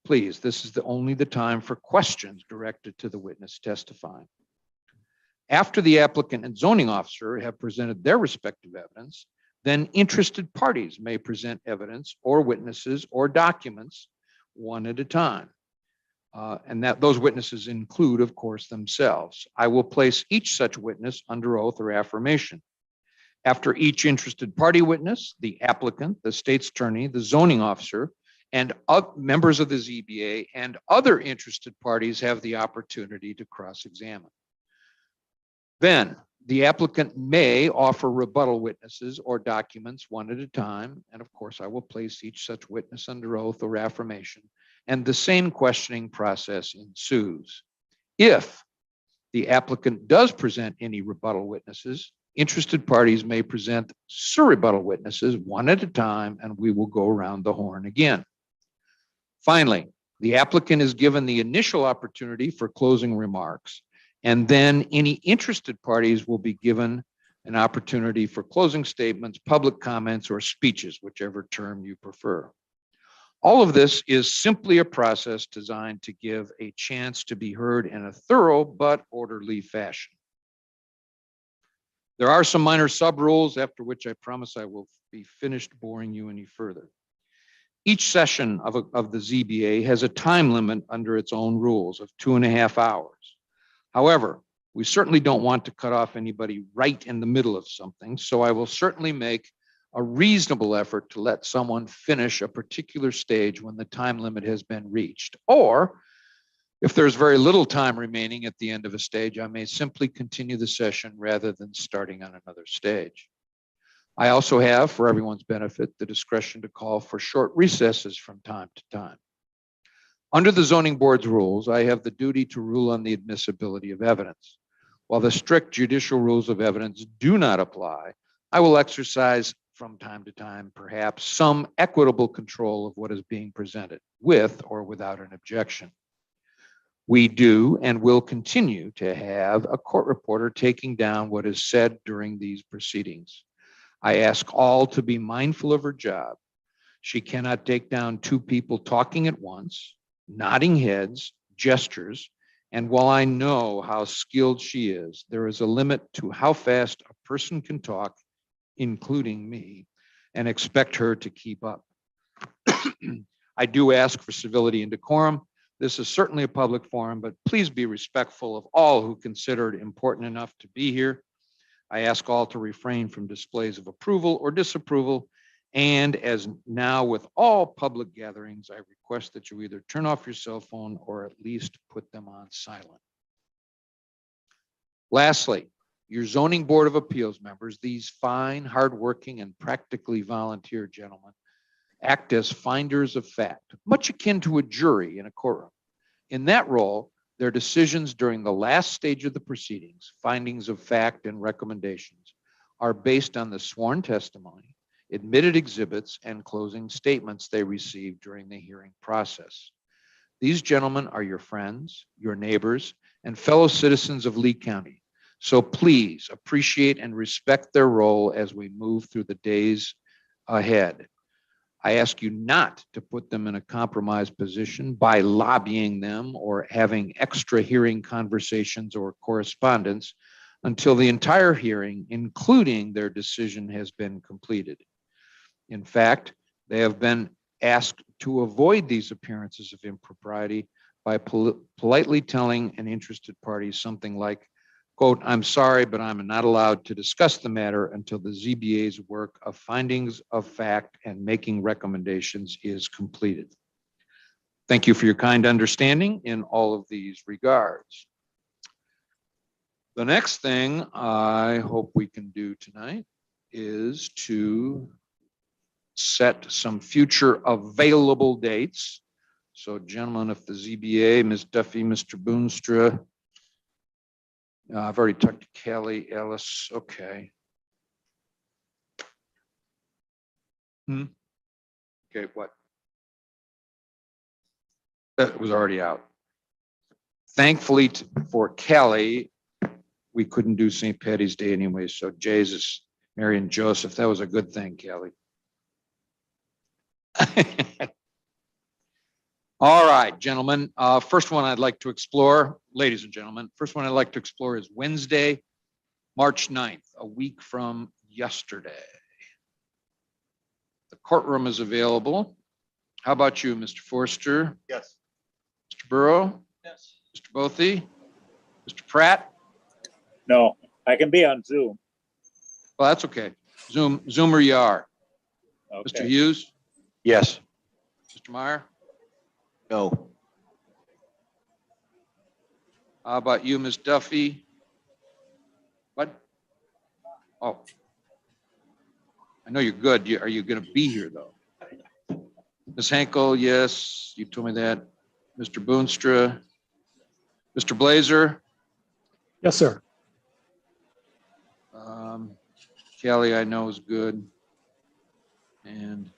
please, this is only the time for questions directed to the witness testifying. After the applicant and zoning officer have presented their respective evidence, then interested parties may present evidence or witnesses or documents one at a time. And that those witnesses include, of course, themselves. I will place each such witness under oath or affirmation. After each interested party witness, the applicant, the state's attorney, the zoning officer, and members of the ZBA and other interested parties have the opportunity to cross-examine. Then the applicant may offer rebuttal witnesses or documents one at a time. And of course, I will place each such witness under oath or affirmation, and the same questioning process ensues. If the applicant does present any rebuttal witnesses, interested parties may present surrebuttal witnesses one at a time, and we will go around the horn again. Finally, the applicant is given the initial opportunity for closing remarks, and then any interested parties will be given an opportunity for closing statements, public comments, or speeches, whichever term you prefer. All of this is simply a process designed to give a chance to be heard in a thorough but orderly fashion. There are some minor sub-rules, after which I promise I will be finished boring you any further. Each session of the ZBA has a time limit under its own rules of 2.5 hours. However, we certainly don't want to cut off anybody right in the middle of something, so I will certainly make a reasonable effort to let someone finish a particular stage when the time limit has been reached. Or if there's very little time remaining at the end of a stage, I may simply continue the session rather than starting on another stage. I also have, for everyone's benefit, the discretion to call for short recesses from time to time. Under the zoning board's rules, I have the duty to rule on the admissibility of evidence. While the strict judicial rules of evidence do not apply, I will exercise from time to time, perhaps, some equitable control of what is being presented, with or without an objection. We do and will continue to have a court reporter taking down what is said during these proceedings. I ask all to be mindful of her job. She cannot take down two people talking at once, nodding heads, gestures, and while I know how skilled she is, there is a limit to how fast a person can talk, including me, and expect her to keep up. I do ask for civility and decorum. This is certainly a public forum, but please be respectful of all who consider it important enough to be here. I ask all to refrain from displays of approval or disapproval. And as now with all public gatherings, I request that you either turn off your cell phone or at least put them on silent. Lastly, your zoning board of appeals members, these fine, hardworking, and practically volunteer gentlemen, act as finders of fact, much akin to a jury in a courtroom. In that role, their decisions during the last stage of the proceedings, findings of fact and recommendations, are based on the sworn testimony, admitted exhibits, and closing statements they received during the hearing process. These gentlemen are your friends, your neighbors, and fellow citizens of Lee County. So please appreciate and respect their role as we move through the days ahead. I ask you not to put them in a compromised position by lobbying them or having extra hearing conversations or correspondence until the entire hearing, including their decision, has been completed. In fact, they have been asked to avoid these appearances of impropriety by politely telling an interested party something like, quote, "I'm sorry, but I'm not allowed to discuss the matter until the ZBA's work of findings of fact and making recommendations is completed." Thank you for your kind understanding in all of these regards. The next thing I hope we can do tonight is to set some future available dates So gentlemen, if the ZBA, Ms. Duffy, Mr. Boonstra. I've already talked to Kelly, Ellis, okay. Okay, what? That was already out. Thankfully for Kelly, we couldn't do St. Patty's Day anyway, so Jesus, Mary and Joseph, that was a good thing, Kelly. All right, gentlemen, first one I'd like to explore, ladies and gentlemen, first one I'd like to explore is Wednesday, March 9th, a week from yesterday. The courtroom is available. How about you, Mr. Forster, Yes. Mr. Burrow, Yes. Mr. Bothy, Mr. Pratt? No, I can be on Zoom. Well, that's okay. Zoomer you are. Mr. Hughes, Yes. Mr. Meyer? No. How about you, Ms. Duffy? What? Oh. I know you're good. Are you going to be here, though? Ms. Henkel, yes, you told me that. Mr. Boonstra? Mr. Blazer? Yes, sir. Kelly, I know is good. And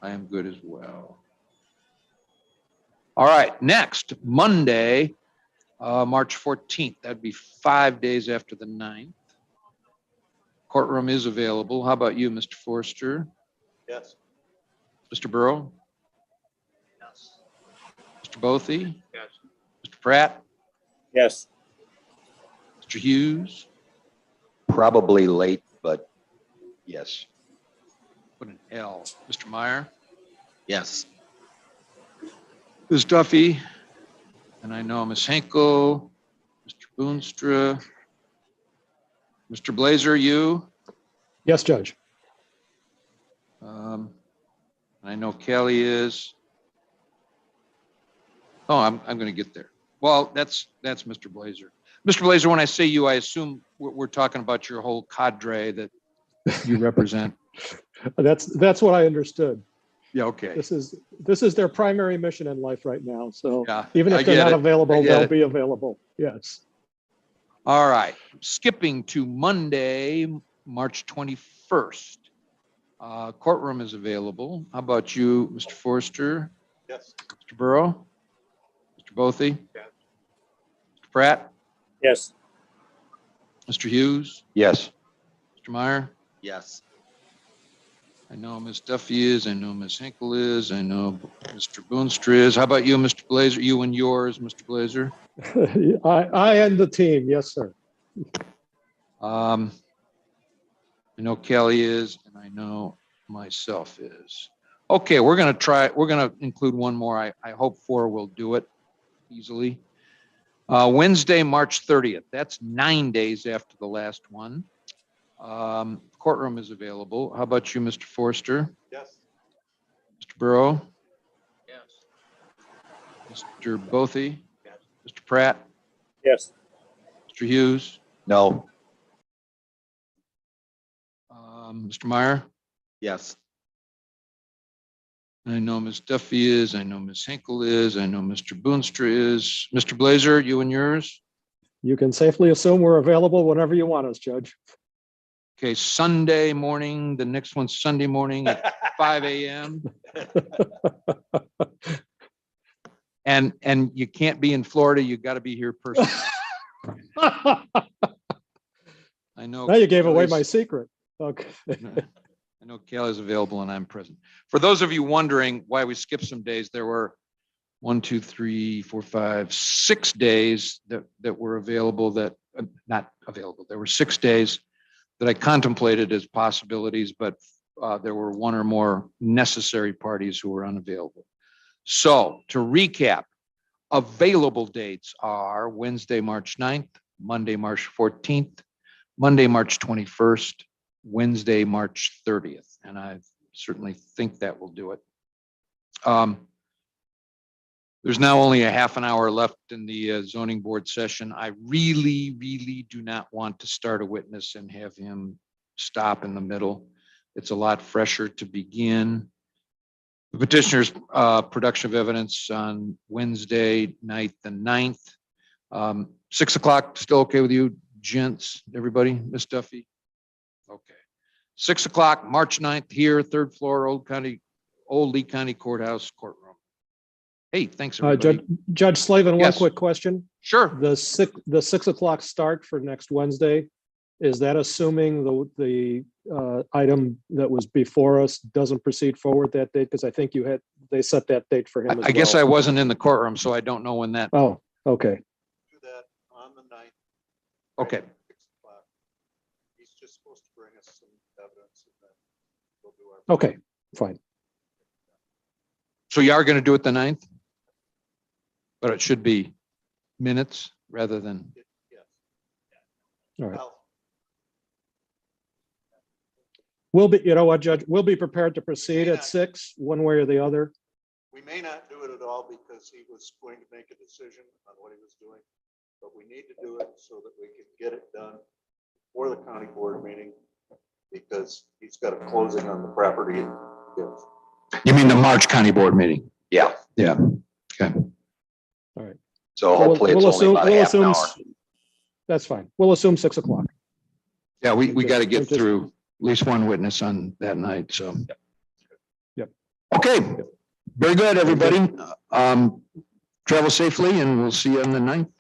I am good as well. All right, next, Monday, March 14th. That'd be 5 days after the 9th. Courtroom is available. How about you, Mr. Forster? Yes. Mr. Burrow? Yes. Mr. Bothy? Yes. Mr. Pratt? Yes. Mr. Hughes? Probably late, but yes. Put an L. Mr. Meyer? Yes. Ms. Duffy? And I know Ms. Henkel, Mr. Boonstra, Mr. Blazer, you? Yes, Judge. I know Kelly is. Oh, I'm going to get there. Well, that's Mr. Blazer. Mr. Blazer, when I say you, I assume we're talking about your whole cadre that you represent. That's what I understood. Yeah, okay. This is their primary mission in life right now. So Yeah, even I if they're get not it. available, I get they'll it. be available. Yes. All right, skipping to Monday, March 21st. Courtroom is available. How about you, Mr. Forster? Yes. Mr. Burrow? Mr. Bothy? Yes. Mr. Pratt? Yes. Mr. Hughes? Yes. Mr. Meyer? Yes. I know Ms. Duffy is, I know Ms. Hinkle is, I know Mr. Boonstra is. How about you, Mr. Blazer? You and yours, Mr. Blazer? I and the team. Yes, sir. I know Kelly is, and I know myself is. Okay, we're going to include one more. I hope 4 will do it easily. Wednesday, March 30th. That's 9 days after the last one. Courtroom is available. How about you, Mr. Forster? Yes. Mr. Burrow? Yes. Mr. Bothy? Mr. Pratt? Yes. Mr. Hughes? No. Mr. Meyer? Yes. I know Ms. Duffy is, I know Ms. Hinkle is, I know Mr. Boonstra is. Mr. Blazer, you and yours? You can safely assume we're available whenever you want us, Judge. Okay, Sunday morning, the next one's Sunday morning at 5 a.m. And you can't be in Florida, you got to be here personally. I know. Now you gave away Kelly's- my secret. Okay. I know Kelly's available and I'm present. For those of you wondering why we skipped some days, there were 1, 2, 3, 4, 5, 6 days that were available that, not available. There were 6 days that I contemplated as possibilities, but there were 1 or more necessary parties who were unavailable. So to recap, available dates are Wednesday, March 9th, Monday, March 14th, Monday, March 21st, Wednesday, March 30th. And I certainly think that will do it. There's now only a half an hour left in the zoning board session. I really, really do not want to start a witness and have him stop in the middle. It's a lot fresher to begin. The petitioner's production of evidence on Wednesday night, the 9th. 6 o'clock, still okay with you, gents, everybody, Miss Duffy? Okay. 6 o'clock, March 9th, here, 3rd floor, Old Lee County Courthouse courtroom. Hey, thanks, everybody. Judge Slavin, one Yes. quick question. Sure. The 6 o'clock start for next Wednesday, is that assuming the item that was before us doesn't proceed forward that date? Because I think they set that date for him as I guess well. I wasn't in the courtroom, so I don't know when that, Oh, okay. Do that on the 9th. okay. 6 o'clock. He's just supposed to bring us some evidence and then we'll do our. Okay, fine. So you are going to do it the 9th? But it should be minutes rather than, Yes. All right. Well, We'll be, you know what, Judge, we'll be prepared to proceed at 6, one way or the other. we may not do it at all because he was going to make a decision on what he was doing. But we need to do it so that we can get it done for the county board meeting. Because he's got a closing on the property. Yes. you mean the March County Board meeting? Yeah, Yeah. Okay. so hopefully it's only about a half an hour. That's fine. We'll assume 6 o'clock. Yeah, we got to get Just- through at least one witness on that night, so. Yep. Okay, very good, everybody. Travel safely and we'll see you on the 9th.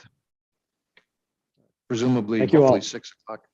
Presumably, Thank you all. hopefully 6 o'clock.